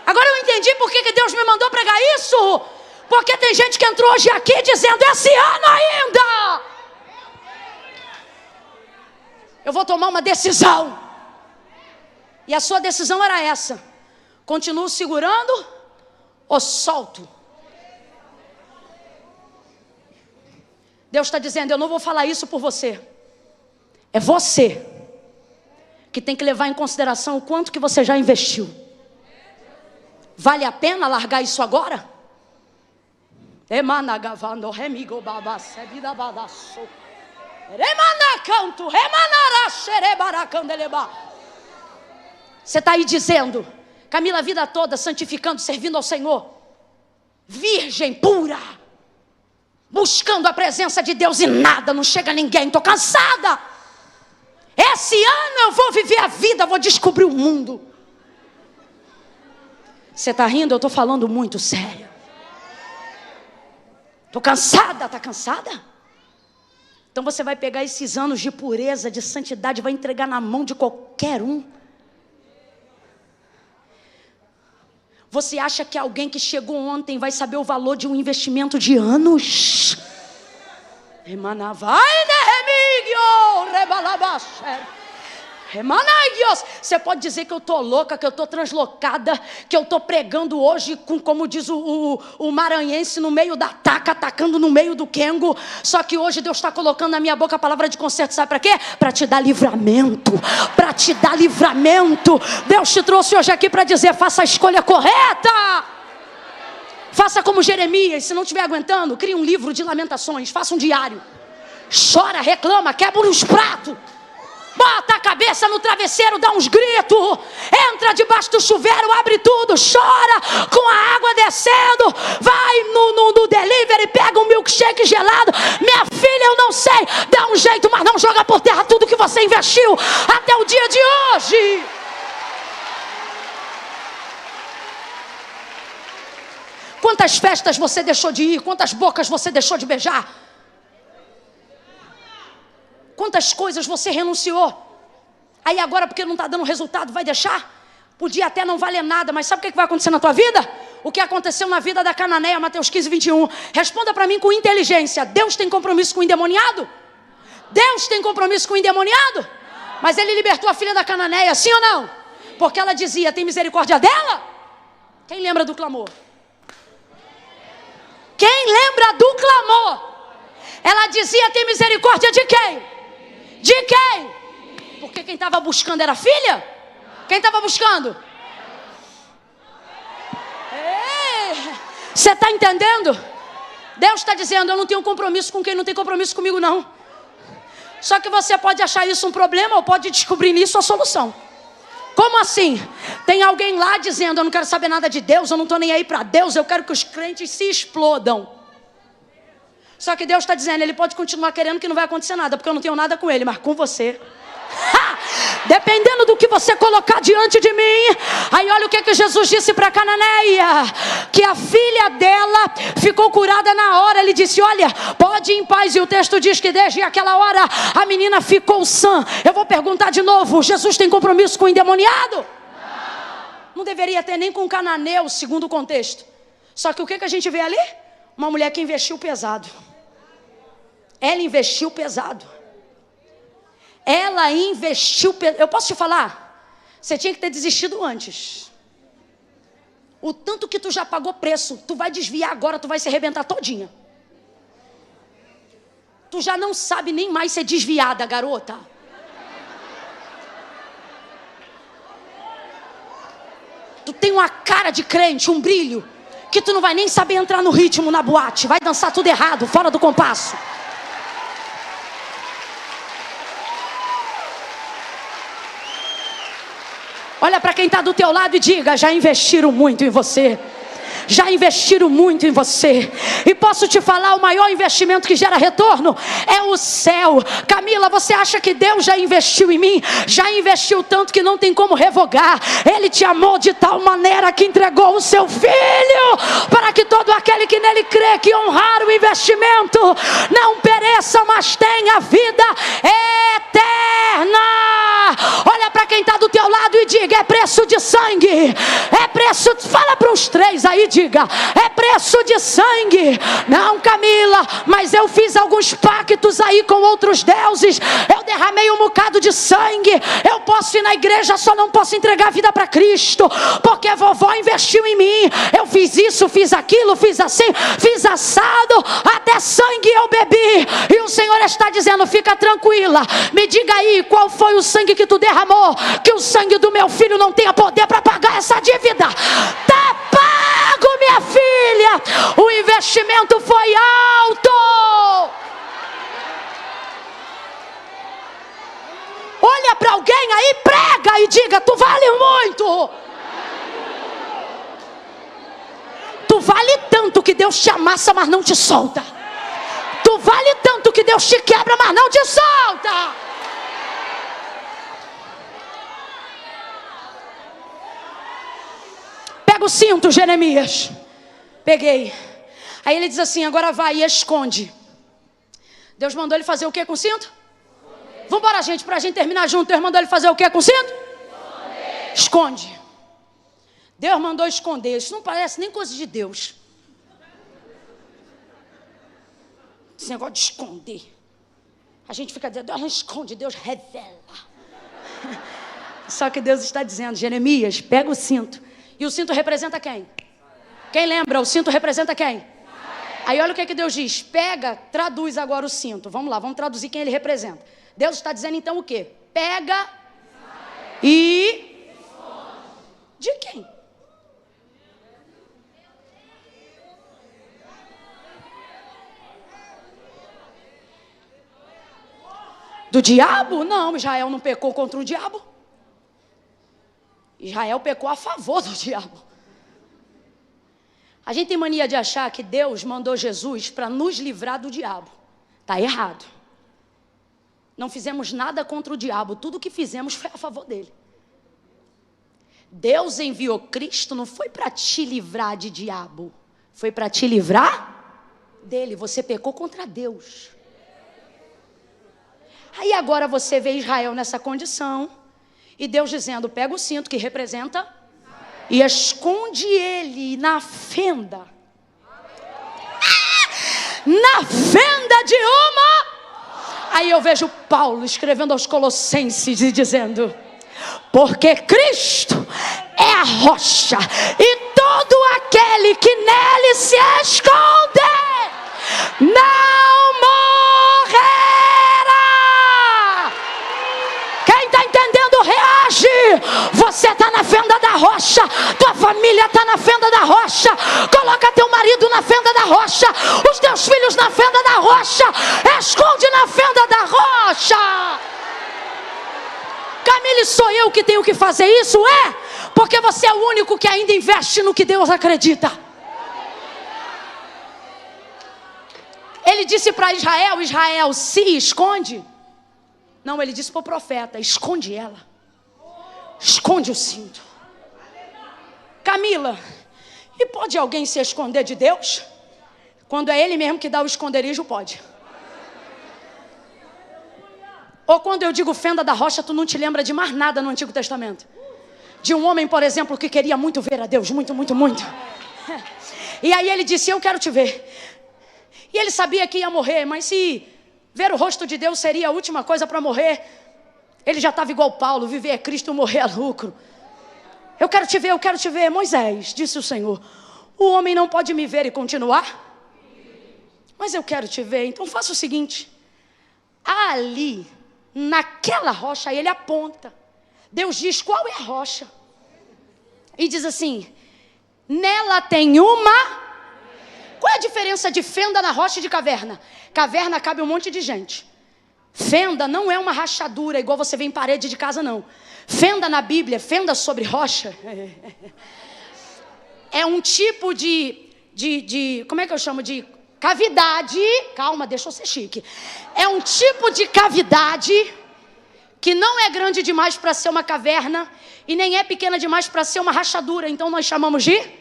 Agora eu entendi por que Deus me mandou pregar isso. Porque tem gente que entrou hoje aqui dizendo: esse ano ainda eu vou tomar uma decisão. E a sua decisão era essa: continuo segurando ou solto? Deus está dizendo: eu não vou falar isso por você. É você que tem que levar em consideração o quanto que você já investiu. Vale a pena largar isso agora? Você está aí dizendo: Camila, a vida toda santificando, servindo ao Senhor, virgem pura, buscando a presença de Deus, e nada, não chega ninguém, estou cansada. Esse ano eu vou viver a vida, vou descobrir o mundo. Você está rindo? Eu estou falando muito sério. Estou cansada, está cansada? Então você vai pegar esses anos de pureza, de santidade, vai entregar na mão de qualquer um. Você acha que alguém que chegou ontem vai saber o valor de um investimento de anos? Você pode dizer que eu estou louca, que eu estou translocada, que eu estou pregando hoje, como diz o maranhense, no meio da taca, atacando no meio do quengo. Só que hoje Deus está colocando na minha boca a palavra de conserto, sabe para quê? Para te dar livramento, para te dar livramento. Deus te trouxe hoje aqui para dizer: faça a escolha correta. Faça como Jeremias, se não estiver aguentando, crie um livro de lamentações, faça um diário. Chora, reclama, quebra os pratos. Bota a cabeça no travesseiro, dá uns gritos. Entra debaixo do chuveiro, abre tudo, chora com a água descendo. Vai no delivery, pega um milkshake gelado. Minha filha, eu não sei, dá um jeito, mas não joga por terra tudo que você investiu até o dia de hoje. Quantas festas você deixou de ir? Quantas bocas você deixou de beijar? Quantas coisas você renunciou? Aí agora, porque não está dando resultado, vai deixar? Podia até não valer nada, mas sabe o que vai acontecer na tua vida? O que aconteceu na vida da cananeia, Mateus 15, 21. Responda para mim com inteligência: Deus tem compromisso com o endemoniado? Deus tem compromisso com o endemoniado? Mas ele libertou a filha da cananeia, sim ou não? Porque ela dizia: tem misericórdia dela? Quem lembra do clamor? Quem lembra do clamor? Ela dizia: tem misericórdia de quem? De quem? Porque quem estava buscando era a filha? Quem estava buscando? Você está entendendo? Deus está dizendo: eu não tenho compromisso com quem não tem compromisso comigo, não. Só que você pode achar isso um problema, ou pode descobrir nisso a solução. Como assim? Tem alguém lá dizendo: eu não quero saber nada de Deus, eu não estou nem aí para Deus, eu quero que os crentes se explodam. Só que Deus está dizendo: ele pode continuar querendo, que não vai acontecer nada, porque eu não tenho nada com ele, mas com você. Dependendo do que você colocar diante de mim. Aí olha o que Jesus disse para Cananeia: que a filha dela ficou curada na hora. Ele disse: olha, pode ir em paz. E o texto diz que desde aquela hora a menina ficou sã. Eu vou perguntar de novo: Jesus tem compromisso com o endemoniado? Não deveria ter nem com o cananeu, segundo o contexto. Só que o que a gente vê ali? Uma mulher que investiu pesado. Ela investiu pesado. Ela investiu pesado. Eu posso te falar? Você tinha que ter desistido antes. O tanto que tu já pagou preço, tu vai desviar agora, tu vai se arrebentar todinha. Tu já não sabe nem mais ser desviada, garota. tem uma cara de crente, um brilho, que tu não vai nem saber entrar no ritmo na boate. Vai dançar tudo errado, fora do compasso. Olha para quem está do teu lado e diga: já investiram muito em você. Já investiram muito em você. E posso te falar, o maior investimento que gera retorno é o céu. Camila, você acha que Deus já investiu em mim? Já investiu tanto que não tem como revogar. Ele te amou de tal maneira que entregou o seu Filho, para que todo aquele que nele crê, que honrar o investimento, não pereça, mas tenha vida eterna. Olha para quem está do teu lado e diga: é preço de sangue. É preço de... Fala para os três aí, diga: é preço de sangue. Não, Camila, mas eu fiz alguns pactos aí com outros deuses. Eu derramei um bocado de sangue. Eu posso ir na igreja, só não posso entregar a vida para Cristo, porque a vovó investiu em mim. Eu fiz isso, fiz aquilo, fiz assim, fiz assado, até sangue eu bebi. E o Senhor está dizendo: fica tranquila, me diga aí qual foi o sangue que tu derramou, que o sangue do meu filho não tenha poder para pagar essa dívida. Tá pago, minha filha. O investimento foi alto. Olha para alguém aí, prega e diga: tu vale muito. Tu vale tanto que Deus te amassa, mas não te solta. Tu vale tanto que Deus te quebra, mas não te solta. Pega o cinto, Jeremias. Peguei. Aí ele diz assim: agora vai e esconde. Deus mandou ele fazer o que com o cinto? Vamos embora, gente, para a gente terminar junto. Deus mandou ele fazer o que com o cinto? Esconde. Deus mandou esconder. Isso não parece nem coisa de Deus. Esse negócio de esconder. A gente fica dizendo: Deus não esconde, Deus revela. Só que Deus está dizendo: Jeremias, pega o cinto. E o cinto representa quem? Quem lembra? O cinto representa quem? Aí olha o que Deus diz: pega, traduz agora o cinto. Vamos lá, vamos traduzir quem ele representa. Deus está dizendo então o quê? Pega e... De quem? Do diabo? Não, Israel não pecou contra o diabo. Israel pecou a favor do diabo. A gente tem mania de achar que Deus mandou Jesus para nos livrar do diabo. Está errado. Não fizemos nada contra o diabo. Tudo que fizemos foi a favor dele. Deus enviou Cristo, não foi para te livrar de diabo. Foi para te livrar dele. Você pecou contra Deus. Aí agora você vê Israel nessa condição. E Deus dizendo: pega o cinto que representa e esconde ele na fenda. Na fenda de uma... Aí eu vejo Paulo escrevendo aos Colossenses e dizendo: porque Cristo é a rocha, e todo aquele que nele se esconde não morrerá. Quem está entendendo, reage. Você está na fenda da rocha, tua família está na fenda da rocha. Coloca teu marido na fenda da rocha, os teus filhos na fenda da rocha. Esconde na fenda da rocha. Camille, sou eu que tenho que fazer isso? É, porque você é o único que ainda investe no que Deus acredita. Ele disse para Israel: Israel, se esconde. Não, ele disse para o profeta: esconde ela. Esconde o cinto. Camila, e pode alguém se esconder de Deus? Quando é Ele mesmo que dá o esconderijo, pode. Ou quando eu digo fenda da rocha, tu não te lembra de mais nada no Antigo Testamento? De um homem, por exemplo, que queria muito ver a Deus, muito, muito, muito. E aí ele disse: eu quero te ver. E ele sabia que ia morrer, mas se ver o rosto de Deus seria a última coisa para morrer, ele já estava igual Paulo: viver é Cristo, morrer é lucro. Eu quero te ver, eu quero te ver. Moisés, disse o Senhor: o homem não pode me ver e continuar? Mas eu quero te ver, então faça o seguinte: ali, naquela rocha, ele aponta. Deus diz: qual é a rocha? e diz assim: nela tem uma... Qual é a diferença de fenda na rocha e de caverna? Caverna cabe um monte de gente. Fenda não é uma rachadura igual você vê em parede de casa, não. Fenda na Bíblia, fenda sobre rocha, é um tipo de como é que eu chamo? De cavidade. Calma, deixa eu ser chique. É um tipo de cavidade que não é grande demais para ser uma caverna e nem é pequena demais para ser uma rachadura. Então nós chamamos de...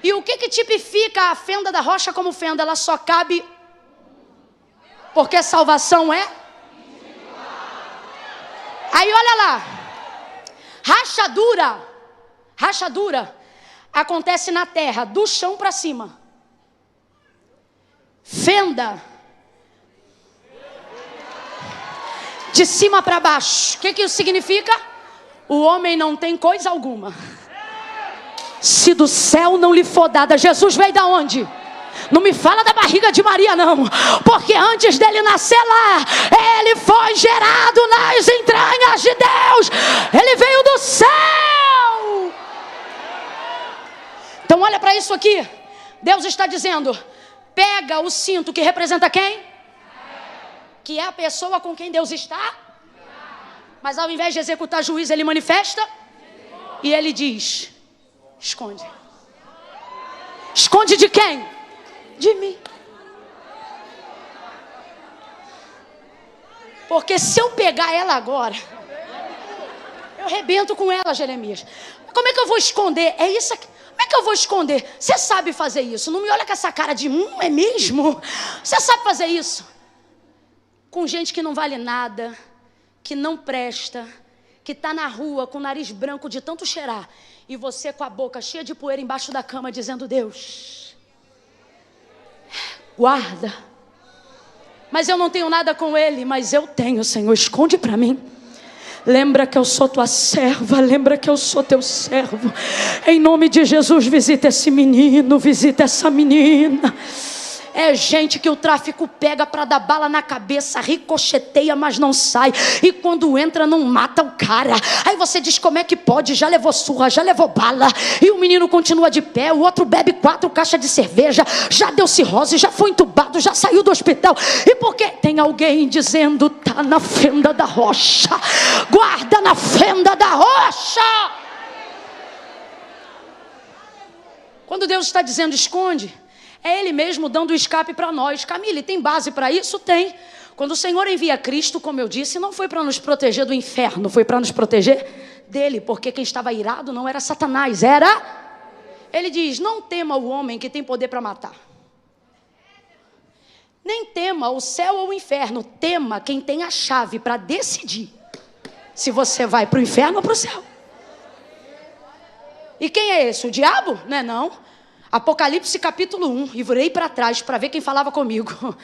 E o que tipifica a fenda da rocha como fenda? Ela só cabe porque salvação é... Aí olha lá, rachadura acontece na terra, do chão para cima. Fenda, de cima para baixo. O que isso significa? O homem não tem coisa alguma se do céu não lhe for dada. Jesus veio da onde? Não me fala da barriga de Maria, não. Porque antes dele nascer lá, ele foi gerado nas entranhas de Deus. Ele veio do céu. Então olha para isso aqui. Deus está dizendo: pega o cinto que representa quem? Que é a pessoa com quem Deus está. Mas ao invés de executar juízo, ele manifesta. E ele diz: esconde. Esconde de quem? De mim. Porque se eu pegar ela agora, eu arrebento com ela, Jeremias. Como é que eu vou esconder? É isso aqui. Como é que eu vou esconder? Você sabe fazer isso. Não me olha com essa cara de é mesmo? Você sabe fazer isso? Com gente que não vale nada, que não presta, que está na rua com o nariz branco de tanto cheirar, e você com a boca cheia de poeira embaixo da cama dizendo: Deus, guarda. Mas eu não tenho nada com ele. Mas eu tenho, Senhor, esconde para mim. Lembra que eu sou tua serva, lembra que eu sou teu servo. Em nome de Jesus, visita esse menino, visita essa menina. É gente que o tráfico pega para dar bala na cabeça, ricocheteia, mas não sai. E quando entra, não mata o cara. Aí você diz: como é que pode? Já levou surra, já levou bala. E o menino continua de pé, o outro bebe 4 caixas de cerveja, já deu cirrose, já foi entubado, já saiu do hospital. E por quê? Tem alguém dizendo: tá na fenda da rocha. Guarda na fenda da rocha. Quando Deus está dizendo esconde, é Ele mesmo dando o escape para nós. Camille, tem base para isso? Tem. Quando o Senhor envia Cristo, como eu disse, não foi para nos proteger do inferno, foi para nos proteger dele. Porque quem estava irado não era Satanás, era... Ele diz: não tema o homem que tem poder para matar. Nem tema o céu ou o inferno. Tema quem tem a chave para decidir se você vai para o inferno ou para o céu. E quem é esse? O diabo? Não é não. Apocalipse capítulo 1, e virei para trás para ver quem falava comigo.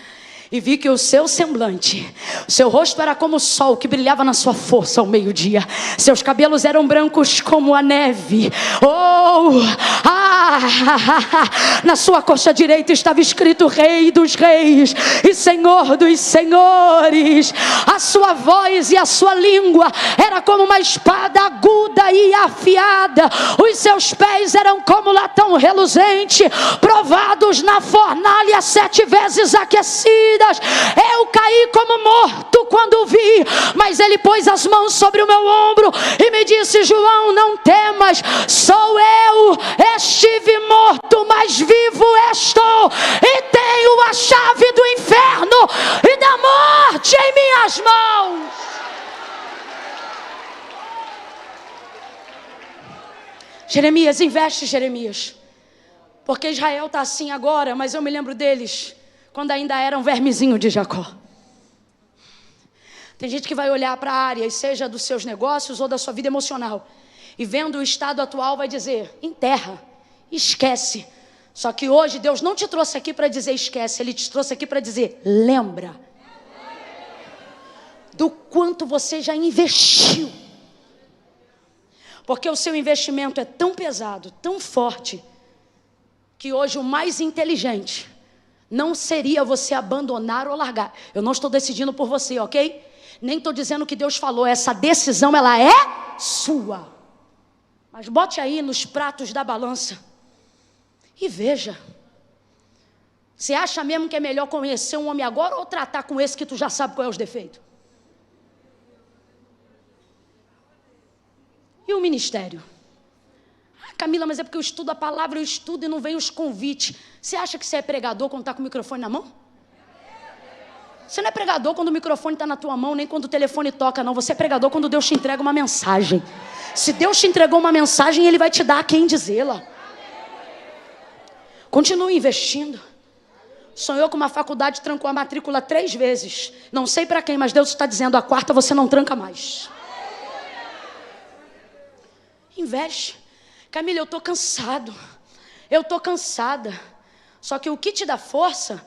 E vi que o seu semblante, o seu rosto era como o sol que brilhava na sua força ao meio-dia. Seus cabelos eram brancos como a neve. Na sua coxa direita estava escrito: Rei dos Reis e Senhor dos Senhores. A sua voz e a sua língua era como uma espada aguda e afiada. Os seus pés eram como latão reluzente, provados na fornalha 7 vezes aquecida. Eu caí como morto quando vi, mas ele pôs as mãos sobre o meu ombro e me disse: João, não temas, sou eu. Estive morto, mas vivo estou, e tenho a chave do inferno e da morte em minhas mãos. Jeremias, investe, Jeremias, porque Israel está assim agora, mas eu me lembro deles quando ainda era um vermezinho de Jacó. Tem gente que vai olhar para áreas, seja dos seus negócios ou da sua vida emocional, e vendo o estado atual vai dizer: enterra, esquece. Só que hoje Deus não te trouxe aqui para dizer esquece, Ele te trouxe aqui para dizer: lembra do quanto você já investiu. Porque o seu investimento é tão pesado, tão forte, que hoje o mais inteligente não seria você abandonar ou largar. Eu não estou decidindo por você, ok? Nem estou dizendo que Deus falou. Essa decisão, ela é sua. Mas bote aí nos pratos da balança e veja. Você acha mesmo que é melhor conhecer um homem agora ou tratar com esse que tu já sabe qual é os defeitos? E o ministério? Camila, mas é porque eu estudo a palavra, eu estudo e não vem os convites. Você acha que você é pregador quando está com o microfone na mão? Você não é pregador quando o microfone está na tua mão, nem quando o telefone toca, não. Você é pregador quando Deus te entrega uma mensagem. Se Deus te entregou uma mensagem, Ele vai te dar a quem dizê-la. Continue investindo. Sonhou com uma faculdade, trancou a matrícula 3 vezes. Não sei para quem, mas Deus está dizendo, a 4ª você não tranca mais. Investe. Camila, eu estou cansado. Eu estou cansada. Só que o que te dá força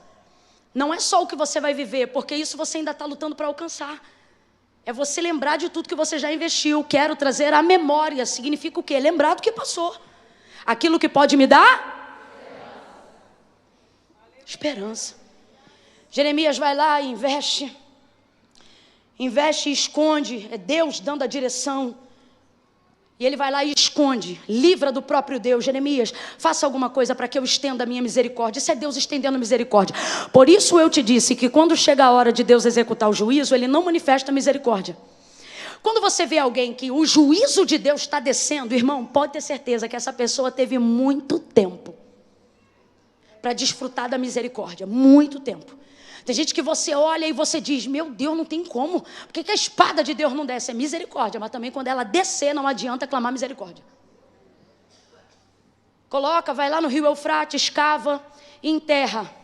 não é só o que você vai viver, porque isso você ainda está lutando para alcançar. É você lembrar de tudo que você já investiu. Quero trazer a memória. Significa o quê? Lembrar do que passou. Aquilo que pode me dar esperança. Jeremias vai lá e investe. Investe e esconde. É Deus dando a direção. E ele vai lá e esconde, livra do próprio Deus. Jeremias, faça alguma coisa para que eu estenda a minha misericórdia. Isso é Deus estendendo misericórdia. Por isso eu te disse que quando chega a hora de Deus executar o juízo, Ele não manifesta misericórdia. Quando você vê alguém que o juízo de Deus está descendo, irmão, pode ter certeza que essa pessoa teve muito tempo para desfrutar da misericórdia. Muito tempo. Tem gente que você olha e você diz, meu Deus, não tem como. Por que a espada de Deus não desce? É misericórdia, mas também quando ela descer, não adianta clamar misericórdia. Coloca, vai lá no rio Eufrates, cava e enterra.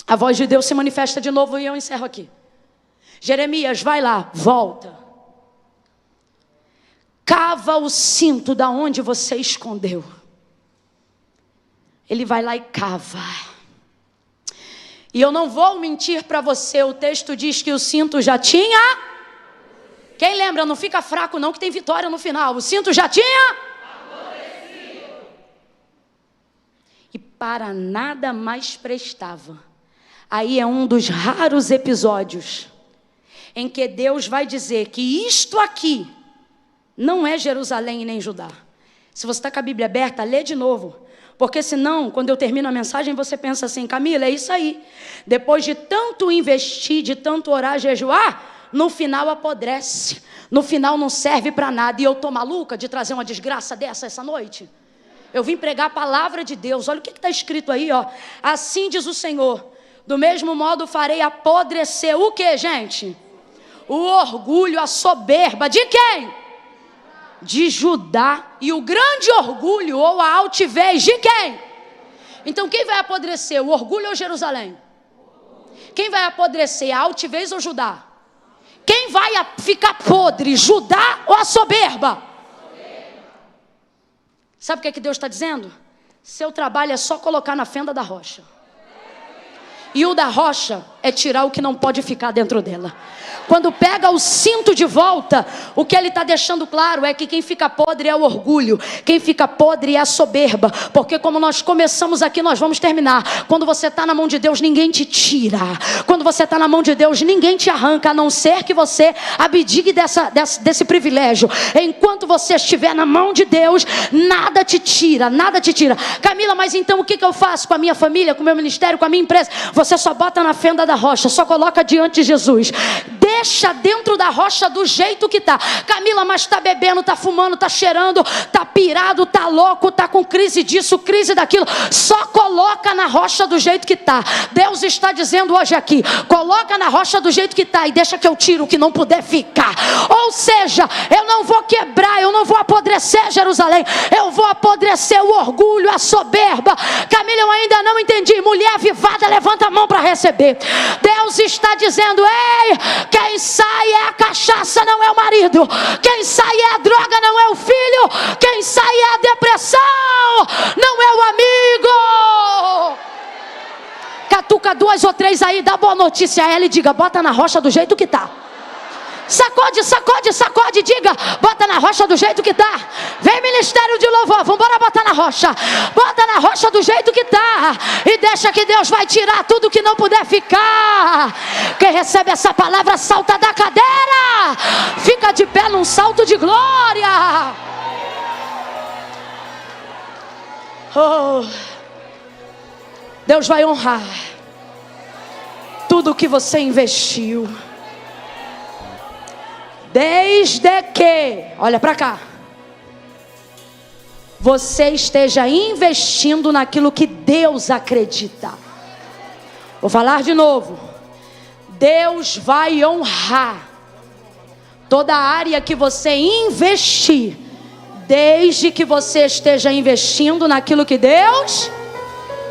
A voz de Deus se manifesta de novo e eu encerro aqui. Jeremias, vai lá, volta. Cava o cinto da onde você escondeu. Ele vai lá e cava. E eu não vou mentir para você, o texto diz que o cinto já tinha. Quem lembra, não fica fraco não, que tem vitória no final. O cinto já tinha. E para nada mais prestava. Aí é um dos raros episódios em que Deus vai dizer que isto aqui não é Jerusalém e nem Judá. Se você está com a Bíblia aberta, lê de novo. Porque senão, quando eu termino a mensagem, você pensa assim, Camila, é isso aí. Depois de tanto investir, de tanto orar, jejuar, no final apodrece. No final não serve para nada. E eu estou maluca de trazer uma desgraça dessa essa noite? Eu vim pregar a palavra de Deus. Olha o que está escrito aí, ó. Assim diz o Senhor. Do mesmo modo farei apodrecer o que, gente? O orgulho, a soberba. De quem? De Judá. E o grande orgulho ou a altivez de quem? Então quem vai apodrecer, o orgulho ou Jerusalém? Quem vai apodrecer, a altivez ou Judá? Quem vai ficar podre, Judá ou a soberba? Sabe o que Deus está dizendo? Seu trabalho é só colocar na fenda da rocha. E o da rocha é tirar o que não pode ficar dentro dela. Quando pega o cinto de volta, o que ele está deixando claro é que quem fica podre é o orgulho. Quem fica podre é a soberba. Porque como nós começamos aqui, nós vamos terminar. Quando você está na mão de Deus, ninguém te tira. Quando você está na mão de Deus, ninguém te arranca. A não ser que você abdique desse privilégio. Enquanto você estiver na mão de Deus, nada te tira, nada te tira. Camila, mas então o que eu faço com a minha família, com o meu ministério, com a minha empresa? Você só bota na fenda da rocha, só coloca diante de Jesus. Deixa dentro da rocha do jeito que tá. Camila, mas tá bebendo, tá fumando, tá cheirando, tá pirado, tá louco, tá com crise disso, crise daquilo. Só coloca na rocha do jeito que tá. Deus está dizendo hoje aqui, coloca na rocha do jeito que tá e deixa que eu tiro o que não puder ficar. Ou seja, eu não vou quebrar, eu não vou apodrecer Jerusalém, eu vou apodrecer o orgulho, a soberba. Camila, eu ainda não entendi. Mulher avivada, levanta a mão para receber. Deus está dizendo, ei, quem sai é a cachaça, não é o marido. Quem sai é a droga, não é o filho. Quem sai é a depressão, não é o amigo. Catuca 2 ou 3 aí, dá boa notícia a ela e diga, bota na rocha do jeito que tá. Sacode, sacode, sacode, diga, bota na rocha do jeito que tá. Vem ministério de louvor, vambora botar na rocha. Bota na rocha do jeito que tá. E deixa que Deus vai tirar tudo que não puder ficar. Quem recebe essa palavra salta da cadeira. Fica de pé num salto de glória. Oh, Deus vai honrar tudo que você investiu. Desde que, olha para cá, você esteja investindo naquilo que Deus acredita. Vou falar de novo. Deus vai honrar toda a área que você investir, desde que você esteja investindo naquilo que Deus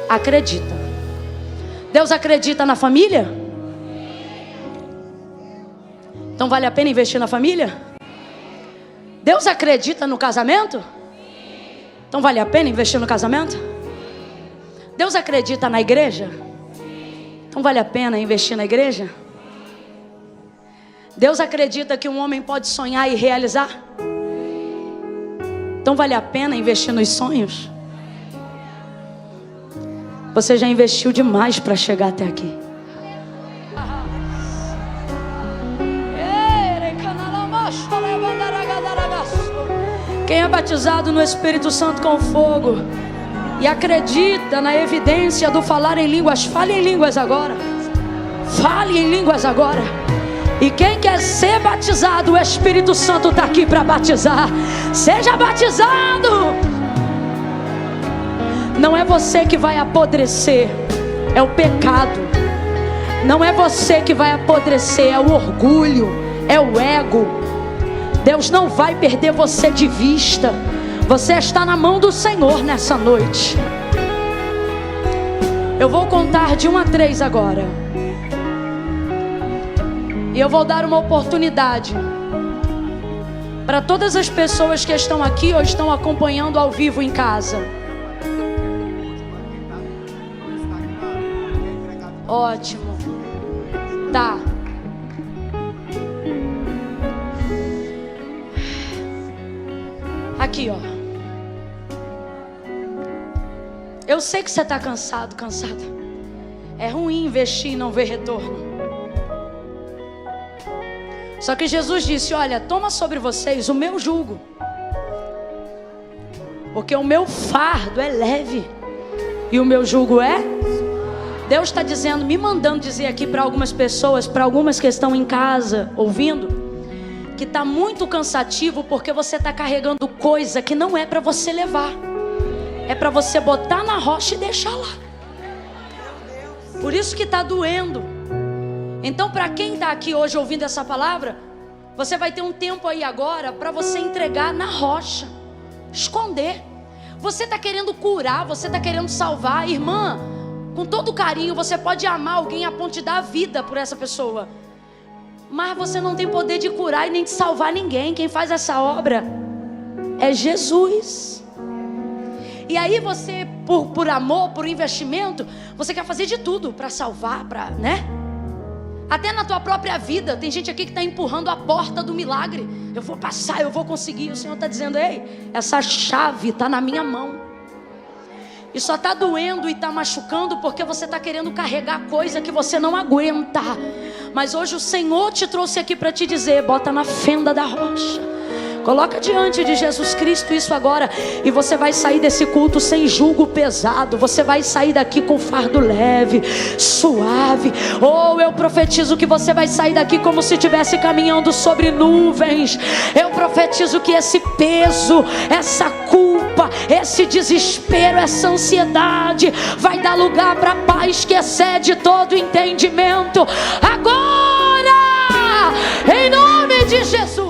acredita. Deus acredita na família? Então vale a pena investir na família? Deus acredita no casamento? Então vale a pena investir no casamento? Deus acredita na igreja? Então vale a pena investir na igreja? Deus acredita que um homem pode sonhar e realizar? Então vale a pena investir nos sonhos? Você já investiu demais para chegar até aqui. Quem é batizado no Espírito Santo com fogo e acredita na evidência do falar em línguas, fale em línguas agora. Fale em línguas agora. E quem quer ser batizado, o Espírito Santo está aqui para batizar. Seja batizado. Não é você que vai apodrecer, é o pecado. Não é você que vai apodrecer, é o orgulho, é o ego. Deus não vai perder você de vista. Você está na mão do Senhor nessa noite. Eu vou contar de 1 a 3 agora. E eu vou dar uma oportunidade para todas as pessoas que estão aqui ou estão acompanhando ao vivo em casa. Ótimo. Tá. Aqui, ó. Eu sei que você está cansado, cansada. É ruim investir e não ver retorno. Só que Jesus disse: olha, toma sobre vocês o meu jugo, porque o meu fardo é leve e o meu jugo é... Deus está dizendo, me mandando dizer aqui para algumas pessoas, para algumas que estão em casa ouvindo, que está muito cansativo porque você está carregando coisa que não é para você levar, é para você botar na rocha e deixar lá. Por isso que está doendo. Então, para quem está aqui hoje ouvindo essa palavra, você vai ter um tempo aí agora para você entregar na rocha, esconder. Você está querendo curar, você está querendo salvar, irmã. Com todo carinho, você pode amar alguém a ponto de dar a vida por essa pessoa, mas você não tem poder de curar e nem de salvar ninguém. Quem faz essa obra é Jesus. E aí você, por amor, por investimento, você quer fazer de tudo para salvar, né? Até na tua própria vida. Tem gente aqui que está empurrando a porta do milagre. Eu vou passar, eu vou conseguir. O Senhor está dizendo, ei, essa chave está na minha mão. E só está doendo e está machucando porque você está querendo carregar coisa que você não aguenta. Mas hoje o Senhor te trouxe aqui para te dizer, bota na fenda da rocha. Coloca diante de Jesus Cristo isso agora. E você vai sair desse culto sem jugo pesado. Você vai sair daqui com fardo leve, suave. Oh, eu profetizo que você vai sair daqui como se estivesse caminhando sobre nuvens. Eu profetizo que esse peso, essa culpa, esse desespero, essa ansiedade vai dar lugar para a paz que excede todo entendimento. Agora, em nome de Jesus.